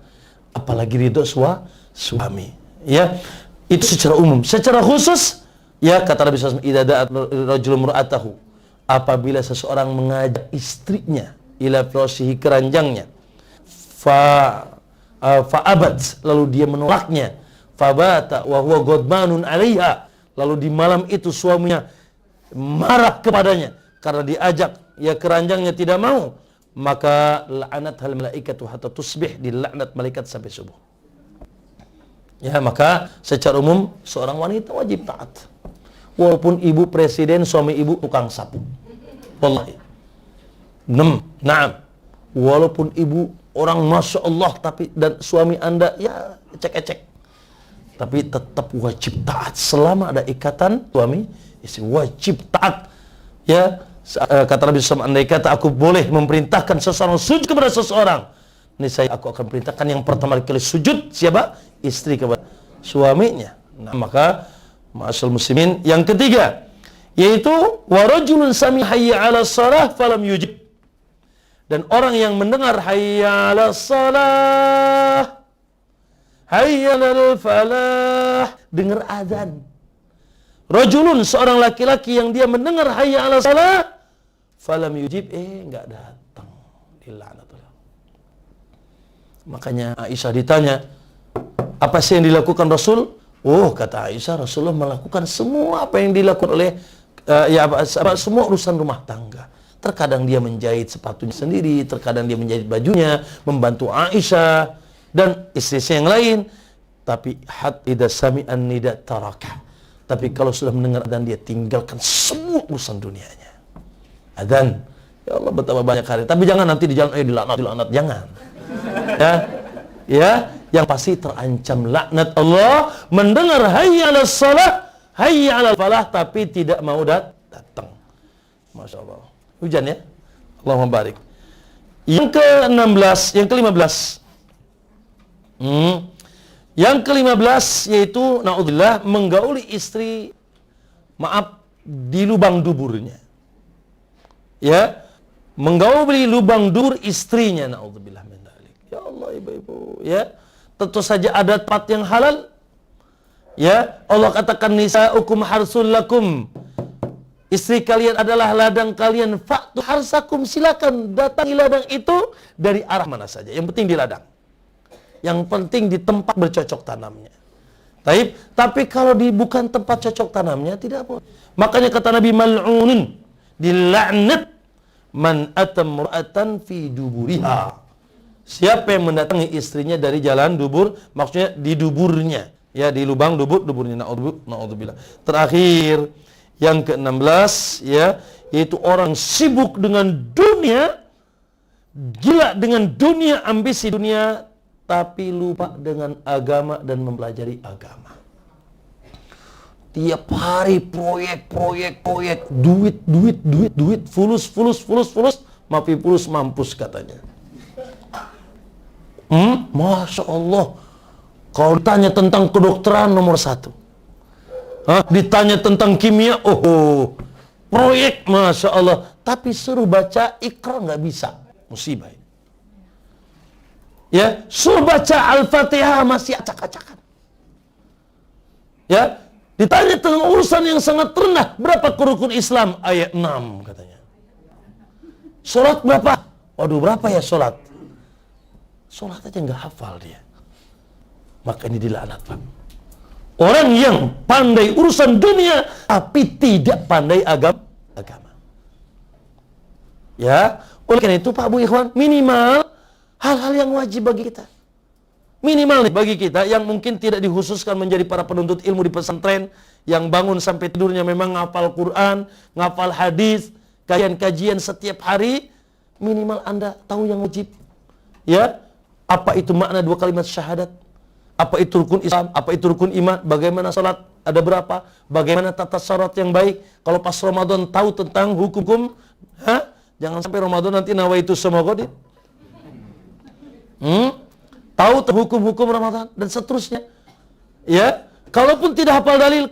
apalagi ridho suami. Ya, itu secara umum. Secara khusus, ya kata Nabi SAW, idza da'at rajulun imra'atahu, apabila seseorang mengajak istrinya ila firashihi, keranjangnya, fa'abad, lalu dia menolaknya, fabata wa huwa ghadmanun 'alaiha, lalu di malam itu suaminya marah kepadanya karena diajak ya keranjangnya tidak mau, maka la'anat hal malaikatu hatta tusbih, dilaknat malaikat sampai subuh. Ya, maka secara umum seorang wanita wajib taat. Walaupun ibu presiden, suami ibu tukang sapu. Wallahi. Naam. Walaupun ibu orang Masya Allah, tapi dan suami Anda ya ecek-ecek, tapi tetap wajib taat selama ada ikatan suami istri, wajib taat. Ya, kata Nabi SAW, andai kata aku boleh memerintahkan seseorang sujud kepada seseorang, niscaya aku akan perintahkan yang pertama kali sujud siapa? Istri kepada suaminya. Nah, maka ma'asyiral muslimin, yang ketiga yaitu warajulun sami hayya 'ala shalah falam yujib, dan orang yang mendengar hayya 'ala shalah, hayya 'alal falah, dengar azan, Rajulun, seorang laki-laki yang dia mendengar hayya 'alas salah, falam yujib, enggak datang. Dilaknat oleh Allah. Makanya Aisyah ditanya, apa sih yang dilakukan Rasul? Oh, kata Aisyah, Rasulullah melakukan semua apa yang dilakukan oleh semua urusan rumah tangga. Terkadang dia menjahit sepatunya sendiri, terkadang dia menjahit bajunya, membantu Aisyah dan istri yang lain. Tapi idza sami'an nida taraka. Tapi kalau sudah mendengar adzan, dia tinggalkan semua urusan dunianya. Adzan, ya Allah, betapa banyak hari. Tapi jangan nanti di jalan dilaknat, jangan. Ya, yang pasti terancam laknat Allah mendengar hayya 'alas salah, hayya 'alal falah, tapi tidak mau datang. Masya Allah. Hujan ya? Allahumma barik. Yang ke-16, yang ke-15. Yang ke-15 yaitu naudzubillah menggauli istri, maaf, di lubang duburnya. Ya, menggauli lubang dubur istrinya, naudzubillah min dzalik. Ya Allah, ibu-ibu, ya. Tentu saja ada tempat yang halal. Ya, Allah katakan nisaukum harsul lakum. Istri kalian adalah ladang kalian, fa'tu harsakum, silakan datangi ladang itu dari arah mana saja. Yang penting di ladang. Yang penting di tempat bercocok tanamnya. Tapi kalau bukan tempat cocok tanamnya, tidak boleh. Makanya kata Nabi, mal'unun, dilaknat man atamra'atan fi duburiha. Siapa yang mendatangi istrinya dari jalan dubur, maksudnya di duburnya, ya, di lubang duburnya. Naudzubillah. Terakhir, yang ke-16, ya, yaitu orang sibuk dengan dunia, gila dengan dunia, ambisi dunia, tapi lupa dengan agama dan mempelajari agama. Tiap hari proyek, duit, fulus, mampus katanya. Masya Allah. Kalau ditanya tentang kedokteran nomor 1. Ditanya tentang kimia, proyek, Masya Allah. Tapi suruh baca Iqra nggak bisa. Musibah ini. Ya, suruh baca Al-Fatihah masih acak-acakan. Ya, ditanya tentang urusan yang sangat rendah, berapa rukun Islam? Ayat 6 katanya. Salat berapa? Waduh, berapa ya salat? Salat aja nggak hafal dia. Maka ini dilaknat, Pak. Orang yang pandai urusan dunia tapi tidak pandai agama. Ya, oleh karena itu Pak Bu Ikhwan, minimal hal-hal yang wajib bagi kita. Minimal nih bagi kita yang mungkin tidak dikhususkan menjadi para penuntut ilmu di pesantren, yang bangun sampai tidurnya memang ngapal Quran, ngapal hadis, kajian-kajian setiap hari, minimal Anda tahu yang wajib. Ya, apa itu makna 2 kalimat syahadat? Apa itu rukun Islam? Apa itu rukun iman? Bagaimana salat? Ada berapa? Bagaimana tata syarat yang baik? Kalau pas Ramadan tahu tentang hukum, jangan sampai Ramadan nanti nawaitu semua godin. Tahu hukum-hukum Ramadan dan seterusnya. Ya, kalaupun tidak hafal dalil,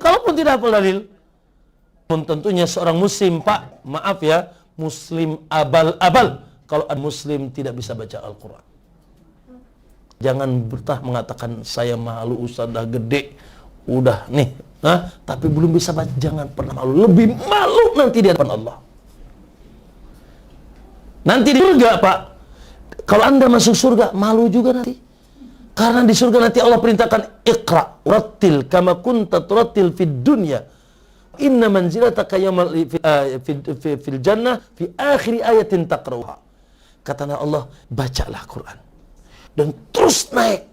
pun tentunya seorang muslim, Pak, maaf ya, muslim abal-abal kalau muslim tidak bisa baca Al-Qur'an. Jangan bertah mengatakan saya malu, Ustaz dah gede, udah nih, tapi belum bisa baca. Jangan pernah malu, lebih malu nanti di hadapan Allah. Nanti di surga, Pak, kalau Anda masuk surga, malu juga nanti. Karena di surga nanti Allah perintahkan, Iqra, rattil kama kunta turattil fid dunya. Inna manzilataka yawmal fil jannah fi akhir ayatin taqra'uha. Kata Allah, bacalah Quran. Dan terus naik.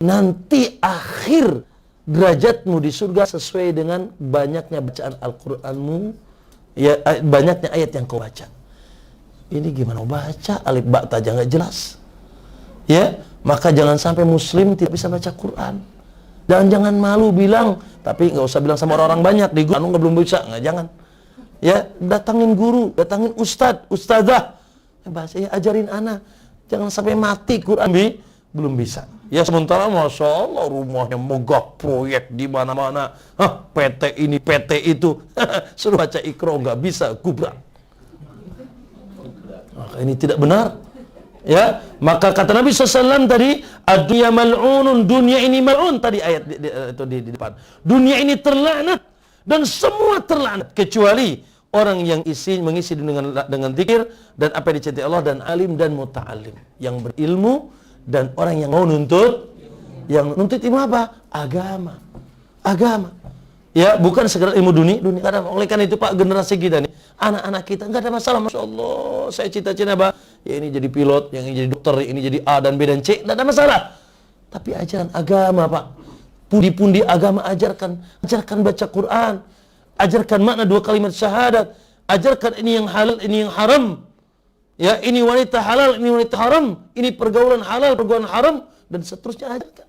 Nanti akhir derajatmu di surga sesuai dengan banyaknya bacaan Al-Quranmu, ya, banyaknya ayat yang kau baca. Ini gimana baca? Alif ba ta aja nggak jelas. Ya, maka jangan sampai muslim tidak bisa baca Quran. Dan jangan malu bilang, tapi nggak usah bilang sama orang banyak di guru, nggak belum bisa, nggak, jangan. Ya, datangin guru, datangin ustadz, ustazah, bahasanya ajarin anak. Jangan sampai mati Quran belum bisa. Ya sementara Masya Allah rumahnya megah, proyek di mana-mana. PT ini, PT itu. Suruh baca Iqra nggak bisa, gubrak. Maka ini tidak benar. Ya, maka kata Nabi SAW tadi, ad-dunya mal'unun, dunia ini mal'un, tadi ayat itu di depan. Dunia ini terlaknat dan semua terlaknat kecuali orang yang mengisi dengan zikir dan apa yang dicintai Allah, dan alim dan muta'alim, yang berilmu dan orang yang mau nuntut. Yang nuntut ilmu apa? Agama. Ya, bukan sekedar ilmu dunia. Oleh karena itu Pak, generasi kita nih, anak-anak kita nggak ada masalah. Masya Allah, saya cita-cita apa? Ya ini jadi pilot, yang ini jadi dokter, ini jadi A dan B dan C, nggak ada masalah. Tapi ajaran agama Pak, pundi-pundi agama ajarkan baca Quran, ajarkan makna 2 kalimat syahadat, ajarkan ini yang halal, ini yang haram. Ya, ini wanita halal, ini wanita haram, ini pergaulan halal, pergaulan haram, dan seterusnya ajarkan.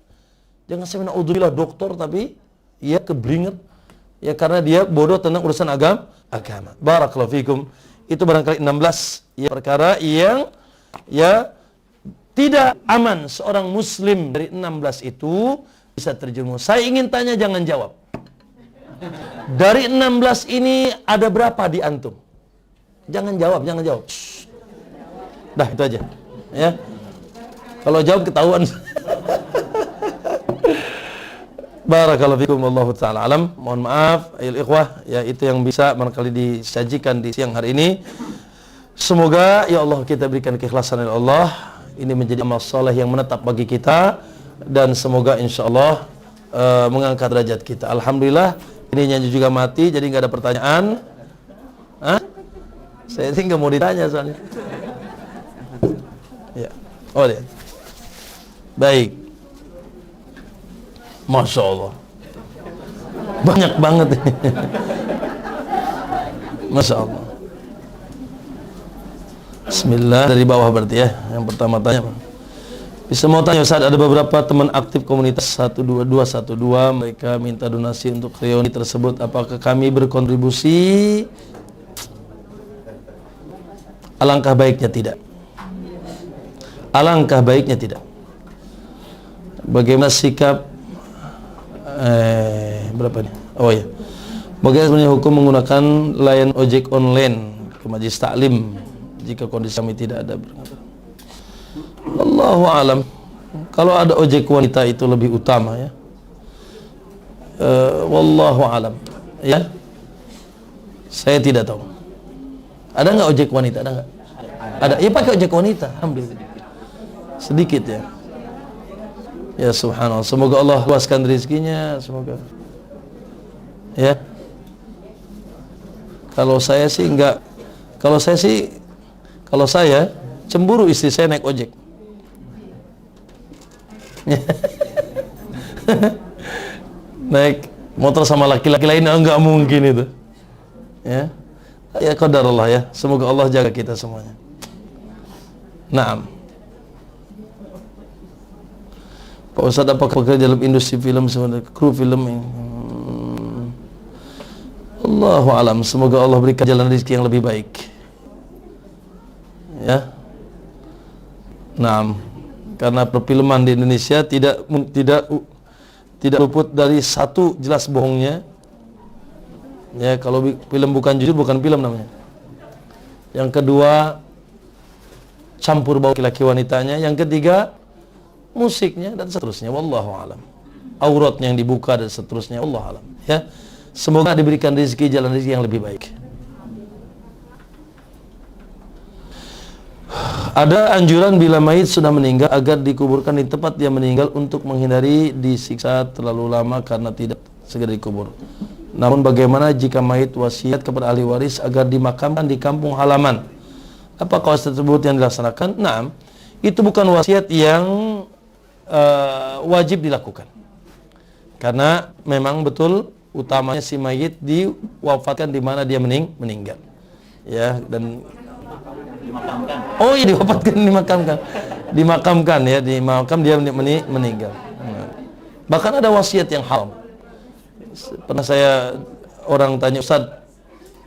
Jangan sampai naudzubillah dokter tapi ya keberingat. Ya karena dia bodoh tentang urusan agama. Barakallahu fikum. Itu barangkali 16 ya perkara yang ya tidak aman seorang muslim dari 16 itu bisa terjerumus. Saya ingin tanya, jangan jawab. Dari 16 ini ada berapa di antum? Jangan jawab. Shh. Dah itu aja. Ya. Kalau jawab ketahuan. Barakallahu fikum, wallahu ta'ala alam. Mohon maaf ayol ikhwah, ya itu yang bisa barangkali disajikan di siang hari ini. Semoga ya Allah kita berikan keikhlasan oleh Allah, ini menjadi amal soleh yang menetap bagi kita, dan semoga insyaallah mengangkat derajat kita. Alhamdulillah, ini nyanyi juga mati, jadi nggak ada pertanyaan. Saya sih nggak mau ditanya soalnya. Ya. Oh dia. Baik. Masya Allah, banyak banget ini. Masya Allah. Bismillah, dari bawah berarti ya. Yang pertama tanya, bisa mau tanya Ustaz, ada beberapa teman aktif komunitas 12212, mereka minta donasi untuk reuni tersebut, apakah kami berkontribusi? Alangkah baiknya tidak. Bagaimana sikap berapa nih? Oh ya. Bagaimana sebenarnya hukum menggunakan layan ojek online ke majelis taklim jika kondisi kami tidak ada? Allahu alam. Kalau ada ojek wanita itu lebih utama ya. Wallahu alam. Ya. Saya tidak tahu. Ada nggak ojek wanita? Ada nggak? Ada. Ya pakai ojek wanita. Ambil sedikit ya. Ya subhanallah, semoga Allah luaskan rezekinya, semoga. Ya. Kalau saya cemburu istri saya naik ojek. Naik motor sama laki-laki lain enggak mungkin itu. Ya. Ya qadarullah ya. Semoga Allah jaga kita semuanya. Naam. Pak Ustaz, apakah bekerja dalam industri film sebagai kru film ini? Allahu alam. Semoga Allah berikan jalan rezeki yang lebih baik. Ya. Naam. Karena perfilman di Indonesia tidak luput dari satu, jelas bohongnya. Ya, kalau film bukan jujur, bukan film namanya. Yang kedua, campur bau laki-laki wanitanya. Yang ketiga, musiknya dan seterusnya. Wallahu alam. Auratnya yang dibuka dan seterusnya. Wallahu alam. Ya. Semoga diberikan rezeki, jalan rezeki yang lebih baik. Ada anjuran bila mayit sudah meninggal agar dikuburkan di tempat dia meninggal untuk menghindari disiksa terlalu lama karena tidak segera dikubur. Namun bagaimana jika mayit wasiat kepada ahli waris agar dimakamkan di kampung halaman? Apakah wasiat tersebut yang dilaksanakan? Nah, itu bukan wasiat yang wajib dilakukan. Karena memang betul utamanya si mayit diwafatkan di mana dia meninggal. Ya, dan dimakamkan. Oh iya, diwafatkan, dimakamkan ya, dimakam dia meninggal. Bahkan ada wasiat yang haram. Pernah saya orang tanya, Ustaz,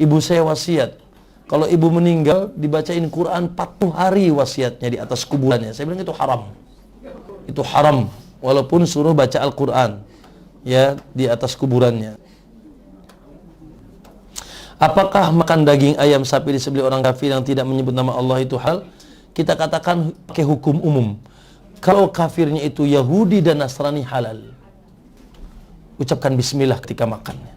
ibu saya wasiat, kalau ibu meninggal dibacain Quran 40 hari wasiatnya di atas kuburannya. Saya bilang itu haram. Itu haram walaupun suruh baca Al-Quran ya di atas kuburannya. Apakah makan daging ayam sapi disembelih orang kafir yang tidak menyebut nama Allah itu hal? kita katakan pakai hukum umum. Kalau kafirnya itu Yahudi dan Nasrani halal, ucapkan bismillah ketika makannya.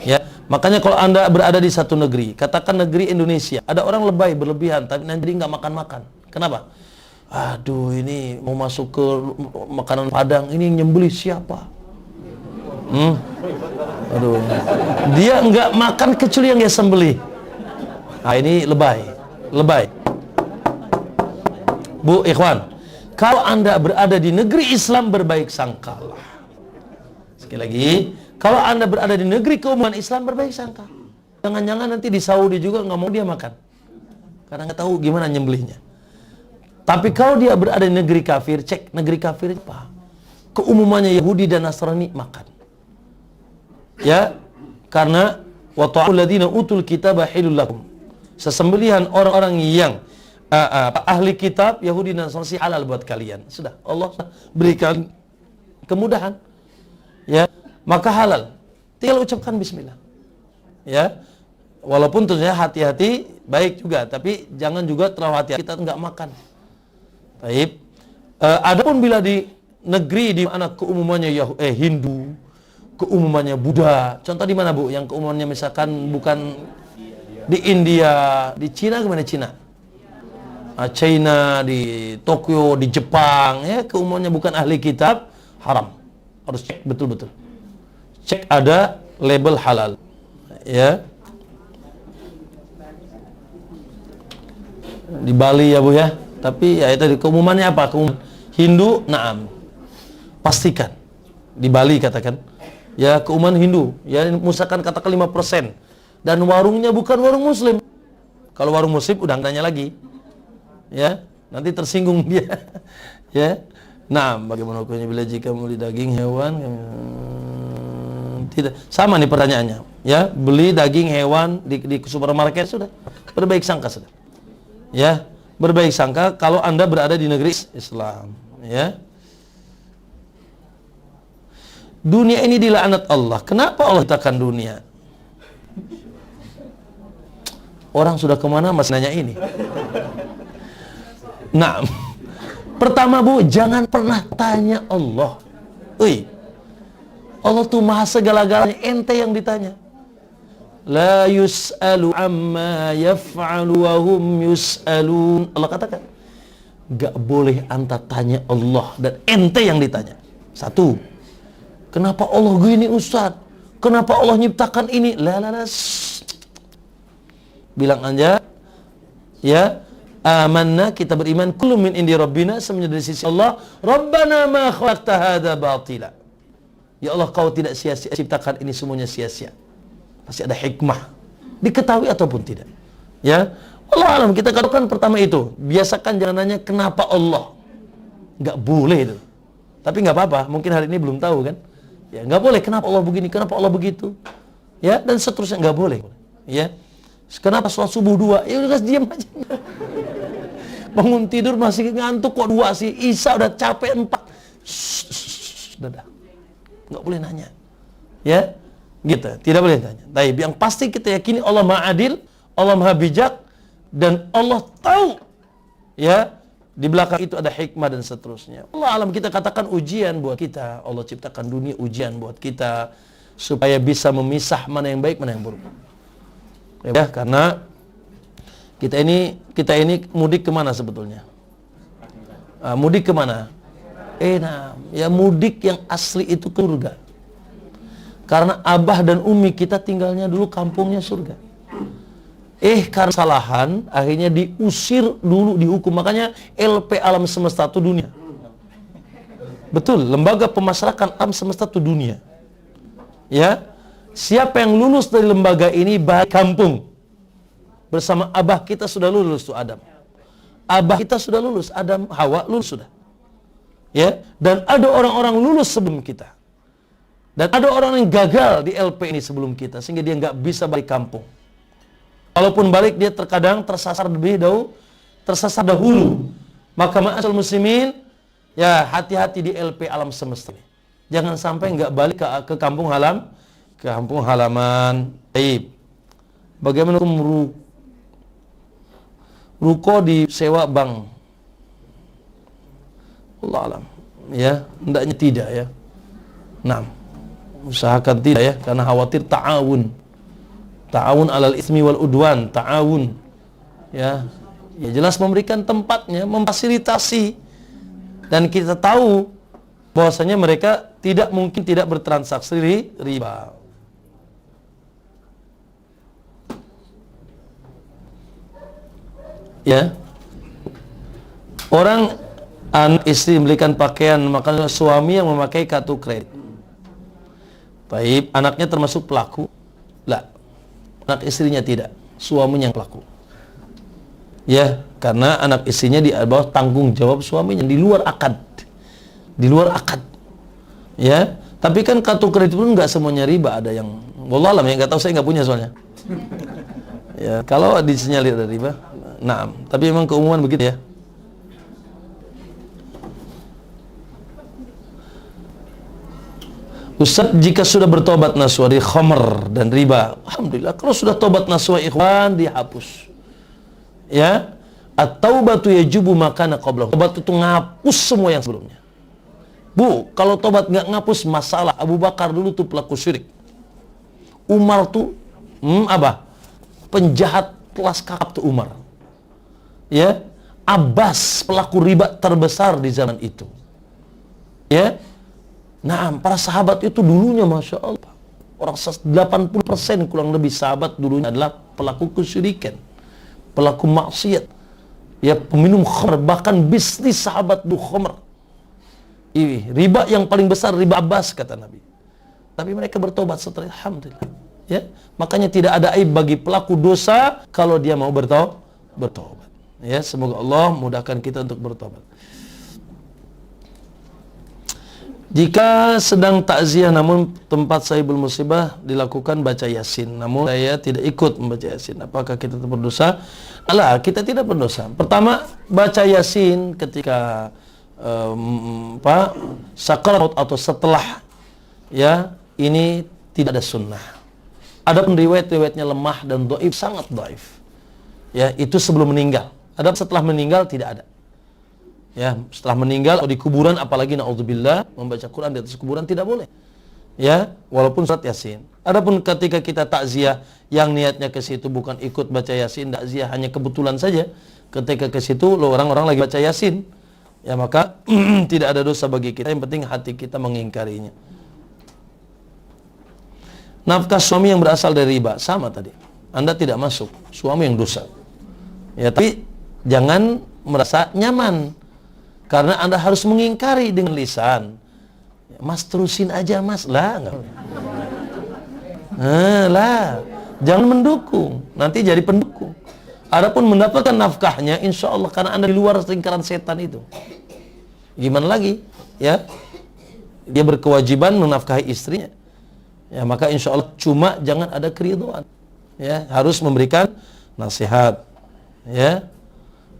Ya, makanya kalau Anda berada di satu negeri, katakan negeri Indonesia, ada orang lebay berlebihan tapi nanti nggak makan-makan. Kenapa? Aduh, ini mau masuk ke makanan Padang, ini yang nyembelih siapa? Aduh, dia nggak makan kecuali yang dia sembelih. Nah, ini lebay. Bu, ikhwan, kalau Anda berada di negeri Islam, berbaik sangkalah. Sekali lagi, kalau Anda berada di negeri keumuman Islam, berbaik sangka. Jangan-jangan nanti di Saudi juga nggak mau dia makan, karena nggak tahu gimana nyembelihnya. Tapi kalau dia berada di negeri kafir, cek negeri kafir apa? Keumumannya Yahudi dan Nasrani makan. Ya, karena wa ta'ul ladina utul kitaba halul lakum. Sesembelihan orang-orang yang ahli kitab Yahudi dan Nasrani halal buat kalian. Sudah, Allah berikan kemudahan. Ya, maka halal. Tinggal ucapkan bismillah. Ya. Walaupun tentunya hati-hati baik juga, tapi jangan juga terlalu hati-hati kita enggak makan. Baik. Adapun bila di negeri di mana keumumannya Hindu, keumumannya Buddha. Contoh di mana, Bu? Yang keumumannya misalkan bukan di India, di Cina, gimana Cina? China, di Tokyo, di Jepang, ya keumumannya bukan ahli kitab, haram. Harus cek betul-betul. Cek ada label halal. Ya. Di Bali ya, Bu ya. Tapi ya itu keumumannya apa? Keumuman Hindu, na'am. Pastikan. Di Bali katakan, ya keumuman Hindu, ya misalkan katakan 5%. Dan warungnya bukan warung muslim. Kalau warung muslim udah nanya lagi. Ya, nanti tersinggung dia. Ya. Nah, bagaimana hukumnya bila jika beli daging hewan? Tidak. Sama nih pertanyaannya. Ya, beli daging hewan di supermarket sudah. Berbaik sangka sudah. Ya, berbaik sangka kalau Anda berada di negeri Islam, ya. Dunia ini dilaknat Allah. Kenapa Allah ciptakan dunia? Orang sudah kemana masih nanya ini. Nah, pertama, Bu, jangan pernah tanya Allah. Allah tuh maha segala-galanya, ente yang ditanya. La yus'alu amma yaf'alu wa hum yus'alun. Allah katakan, gak boleh anta tanya Allah dan ente yang ditanya. Satu, kenapa Allah gini Ustaz? Kenapa Allah nyiptakan ini? Bilang aja, ya, amanna, kita beriman, kullu min indi rabbina, semuanya dari sisi Allah. Rabbana ma khalaqta hadza batila. Ya Allah, kau tidak sia-sia ciptakan ini semuanya sia-sia. Pasti ada hikmah, diketahui ataupun tidak. Ya, Allah alam, kita katakan pertama itu. Biasakan jangan nanya kenapa Allah. Nggak boleh itu. Tapi nggak apa-apa, mungkin hari ini belum tahu kan. Ya, nggak boleh kenapa Allah begini, kenapa Allah begitu. Ya, dan seterusnya nggak boleh. Ya, kenapa sholat subuh 2? Ya udah diam aja. Bangun tidur masih ngantuk kok 2 sih. Isya udah capek 4. Dadah. Nggak boleh nanya. Ya. Gitu, tidak boleh tanya. Tapi yang pasti kita yakini Allah Maha Adil, Allah Maha Bijak, dan Allah tahu. Ya, di belakang itu ada hikmah dan seterusnya. Allah alam, kita katakan ujian buat kita. Allah ciptakan dunia ujian buat kita supaya bisa memisah mana yang baik, mana yang buruk. Ya, karena kita ini mudik kemana sebetulnya? Mudik kemana? Ya mudik yang asli itu ke surga. Karena abah dan umi kita tinggalnya dulu kampungnya surga. Karena kesalahan, akhirnya diusir dulu, dihukum. Makanya LP Alam Semesta itu dunia. Betul, lembaga pemasrakan alam semesta itu dunia. Ya, siapa yang lulus dari lembaga ini balik kampung. Bersama abah kita sudah lulus tuh Adam. Abah kita sudah lulus, Adam, Hawa lulus sudah. Ya, dan ada orang-orang lulus sebelum kita. Dan ada orang yang gagal di LP ini sebelum kita, sehingga dia nggak bisa balik kampung. Walaupun balik, dia terkadang tersasar dahulu. Maka ma'asal muslimin, ya hati-hati di LP alam semesta. Jangan sampai nggak balik ke kampung halaman. Baik. Bagaimana ruko disewa bank. Allah alam. Ya, hendaknya tidak ya. Nah, usahakan tidak ya, karena khawatir ta'awun. Ta'awun alal ismi wal udwan, ta'awun. Ya, ya jelas memberikan tempatnya, memfasilitasi. Dan kita tahu bahwasanya mereka tidak mungkin tidak bertransaksi riba. Ya. Orang anak istri membelikan pakaian, maka suami yang memakai kartu kredit. Baik, anaknya termasuk pelaku? Lah. Anak istrinya tidak, suaminya yang pelaku. Ya, karena anak istrinya di bawah tanggung jawab suaminya, di luar akad. Di luar akad. Ya, tapi kan kartu kredit pun nggak semuanya riba, ada yang wallah alam ya, nggak tahu, saya nggak punya soalnya. Ya, kalau disinyalir ada riba, nah, tapi memang keumuman begitu ya. Ustaz, jika sudah bertobat nasuha dari khamr dan riba, alhamdulillah. Kalau sudah tobat nasuha ikhwan, dihapus. Ya, at-taubatu yajubu makana qablahu. Tobat itu ngapus semua yang sebelumnya. Bu, kalau tobat nggak ngapus masalah. Abu Bakar dulu tuh pelaku syirik. Umar tuh penjahat kelas kakap tuh Umar. Ya, Abbas pelaku riba terbesar di zaman itu. Ya. Nah, para sahabat itu dulunya Masya Allah, orang 80% kurang lebih sahabat dulunya adalah pelaku kesyirikan, pelaku maksiat, ya, peminum khamr, bahkan bisnis sahabat itu khamr. Riba yang paling besar riba Abbas kata Nabi. Tapi mereka bertobat setelah, alhamdulillah. Ya, makanya tidak ada aib bagi pelaku dosa kalau dia mau bertobat. Ya, semoga Allah mudahkan kita untuk bertobat. Jika sedang takziah namun tempat sahibul musibah dilakukan baca Yasin, namun saya tidak ikut membaca Yasin, apakah kita tetap berdosa? Alah, kita tidak berdosa. Pertama, baca Yasin ketika sakaraut atau setelah, ya, ini tidak ada sunnah. Adapun riwayat-riwayatnya lemah dan dhaif, sangat dhaif. Ya, itu sebelum meninggal. Adapun setelah meninggal tidak ada. Ya, setelah meninggal atau di kuburan, apalagi naudzubillah, membaca Quran di atas kuburan tidak boleh. Ya, walaupun surat Yasin. Adapun ketika kita takziah yang niatnya ke situ bukan ikut baca Yasin, takziah hanya kebetulan saja ketika ke situ orang-orang lagi baca Yasin, ya maka tidak ada dosa bagi kita, yang penting hati kita mengingkarinya. Nafkah suami yang berasal dari riba, sama tadi. Anda tidak masuk, suami yang dosa. Ya, tapi jangan merasa nyaman. Karena Anda harus mengingkari dengan lisan. Mas terusin aja mas. Lah, enggak. Lah, jangan mendukung. Nanti jadi pendukung. Adapun mendapatkan nafkahnya, insya Allah karena Anda di luar lingkaran setan itu. Gimana lagi? Ya, dia berkewajiban menafkahi istrinya. Ya, maka insya Allah cuma jangan ada keriduan. Ya, harus memberikan nasihat. Ya.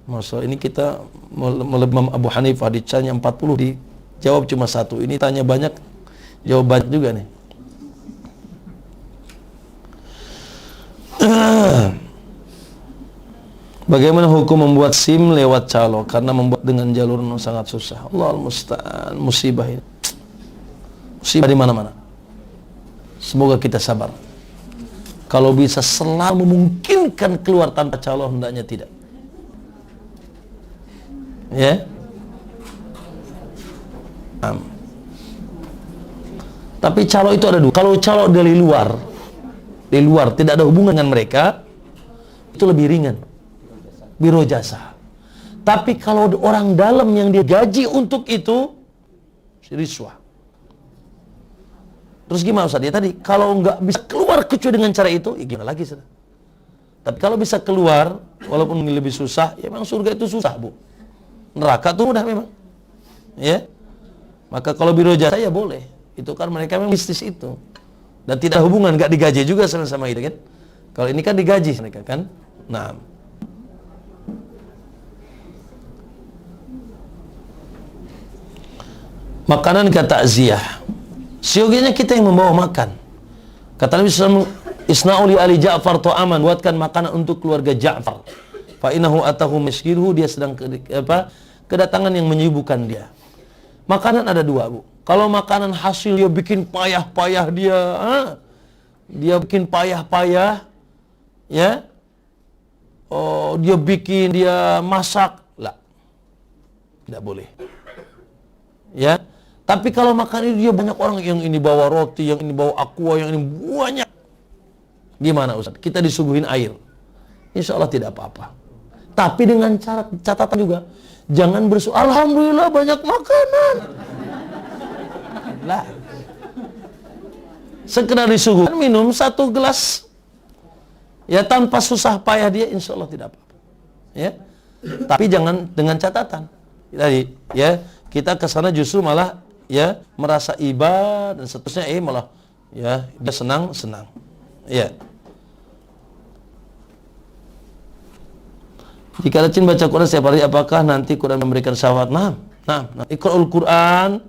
Masya ini kita Imam Abu Hanifah ditanya 40 dijawab cuma 1. Ini tanya banyak, jawab banyak juga nih. Bagaimana hukum membuat SIM lewat calo? Karena membuat dengan jalur sangat susah. Allah al-musta'an, musibah ini. Musibah di mana-mana. Semoga kita sabar. Kalau bisa selalu memungkinkan keluar tanpa calo, hendaknya tidak. Ya. Tapi calo itu ada dua. Kalau calo dari luar tidak ada hubungan dengan mereka, itu lebih ringan. Biro jasa. Tapi kalau orang dalam yang dia gaji untuk itu, riswah. Terus gimana Ustaz? Ya tadi, kalau nggak bisa keluar kecuali dengan cara itu, ya gimana lagi Ustaz? Tapi kalau bisa keluar, walaupun lebih susah, ya memang surga itu susah, Bu. Neraka tuh mudah memang. Ya. Maka kalau biro jasa ya boleh. Itu kan mereka memang bisnis itu. Dan tidak hubungan, nggak digaji juga sama itu kan. Kalau ini kan digaji mereka kan. Nah. Makanan ke takziah. Siogianya kita yang membawa makan. Kata Nabi SAW, Isna'u li ali Ja'far ta'aman, buatkan makanan untuk keluarga Ja'far. Fa innahu atahu mashghiluhu, dia sedang kedatangan yang menyibukkan dia. Makanan ada dua, Bu. Kalau makanan hasil dia bikin payah-payah dia bikin payah-payah, ya. Oh, dia masak, lah. Tidak boleh. Ya. Tapi kalau makan itu dia banyak orang, yang ini bawa roti, yang ini bawa aqua, yang ini banyak. Gimana Ustaz? Kita disuguhin air. Insya Allah tidak apa-apa. Tapi dengan catatan juga, jangan alhamdulillah banyak makanan. Lah. Sekedar disuguhkan minum 1 gelas, ya tanpa susah payah dia, insya Allah tidak apa-apa. Ya. Tapi jangan dengan catatan. Tadi, ya, kita ke sana justru malah ya merasa iba dan seterusnya, malah ya dia senang. Ya. Jika rajin baca Quran setiap hari, apakah nanti Quran memberikan syafaat? Nah. Iqra'ul Quran,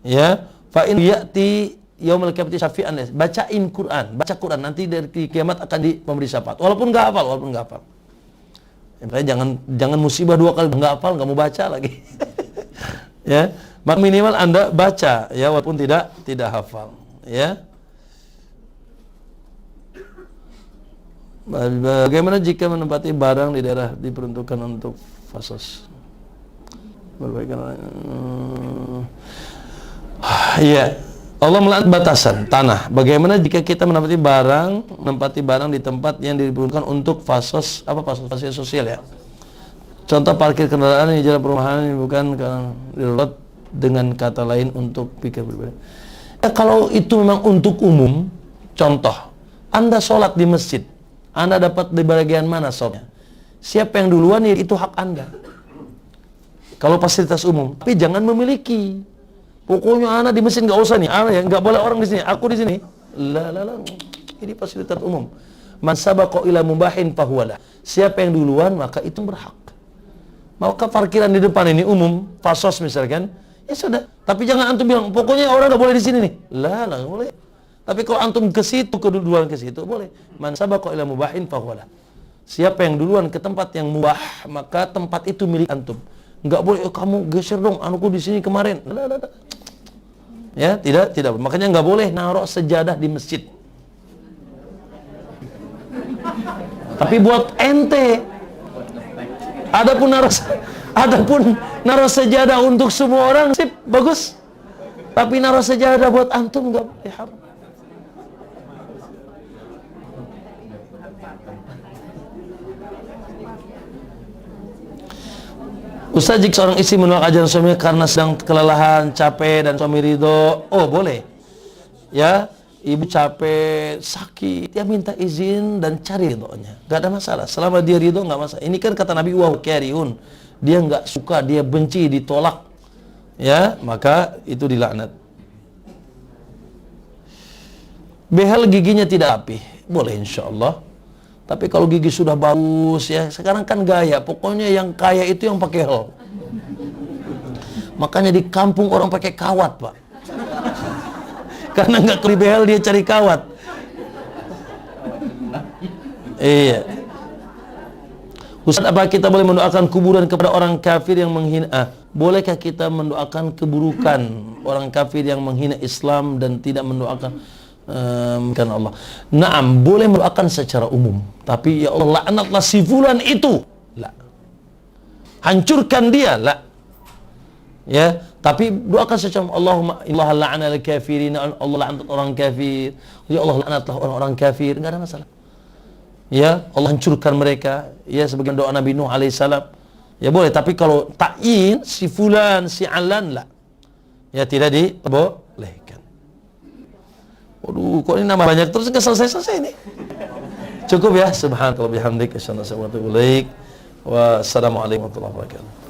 ya, fa in ya'ti yaumil qiyamati syafi'an. Bacain Quran, baca Quran, nanti dari kiamat akan memberi syafaat. Walaupun enggak hafal. Jangan musibah 2 kali enggak hafal, enggak mau baca lagi. Ya, maka minimal Anda baca, ya, walaupun tidak hafal, ya. Bagaimana jika menempati barang di daerah diperuntukkan untuk fasos? Ya, Allah melaknat batasan tanah. Bagaimana jika kita menempati barang di tempat yang diperuntukkan untuk fasos, fasilitas sosial, ya. Contoh parkir kendaraan di jalan perumahan, bukan darurat, dengan kata lain untuk pikir berbeda. Ya, kalau itu memang untuk umum, contoh, Anda sholat di masjid, Anda dapat di bagian mana sholatnya? Siapa yang duluan, ya itu hak Anda. Kalau fasilitas umum, tapi jangan memiliki. Pokoknya Anda di masjid nggak usah nih, nggak boleh orang di sini, aku di sini. La. Ini fasilitas umum. Man sabaqa ila mubahin fahuwalah. Siapa yang duluan maka itu berhak. Maka parkiran di depan ini umum, fasos misalkan, ya sudah. Tapi jangan antum bilang, pokoknya orang nggak boleh di sini nih. La, nggak boleh. Tapi kalau antum ke situ, keduluan ke situ, boleh. Man sabaqa ila mubahin fahuwalah. Siapa yang duluan ke tempat yang mubah, maka tempat itu milik antum. Nggak boleh, kamu geser dong, anuku di sini kemarin. La. Ya, tidak. Makanya nggak boleh naruh sejadah di masjid. Tapi buat ente. Adapun naruh sejadah untuk semua orang, sip, bagus. Tapi naruh sejadah buat antum nggak boleh, haram. Ustaz, jika seorang istri menolak ajaran suaminya karena sedang kelelahan, capek, dan suami ridho, oh boleh. Ya, ibu capek, sakit, dia minta izin dan cari ridhonya. Gak ada masalah, selama dia ridho gak masalah. Ini kan kata Nabi, wa kariun. Dia gak suka, dia benci, ditolak. Ya, maka itu dilaknat. Behel giginya tidak rapih, boleh insya Allah. Tapi kalau gigi sudah bagus, ya, sekarang kan gaya, pokoknya yang kaya itu yang pakai hel. Makanya di kampung orang pakai kawat, Pak. Karena nggak keli behel, dia cari kawat. Iya. Ustaz, apa kita boleh mendoakan kuburan kepada orang kafir yang menghina? Bolehkah kita mendoakan keburukan orang kafir yang menghina Islam dan tidak mendoakan kan Allah? Naam, boleh mendoakan secara umum. Tapi ya Allah, laknatlah si fulan itu. La. Hancurkan dia, la. Ya, tapi doakan secara Allahumma Allah la'ana al-kafirin, Allah laknat orang kafir. Ya Allah, laknatlah orang-orang kafir, enggak ada masalah. Ya, Allah hancurkan mereka. Ya, sebagian doa Nabi Nuh alaihissalam. Ya boleh, tapi kalau ta'yin si fulan, si alan, la. Ya tidak dibolehkan. Waduh, kok ini nama banyak terus, nggak selesai-selesai ini. Cukup ya, subhanallahi wa bihamdihi, asyhadu an la ilaha illa anta, astaghfiruka wa atubu ilaik. Wassalamualaikum warahmatullahi wabarakatuh.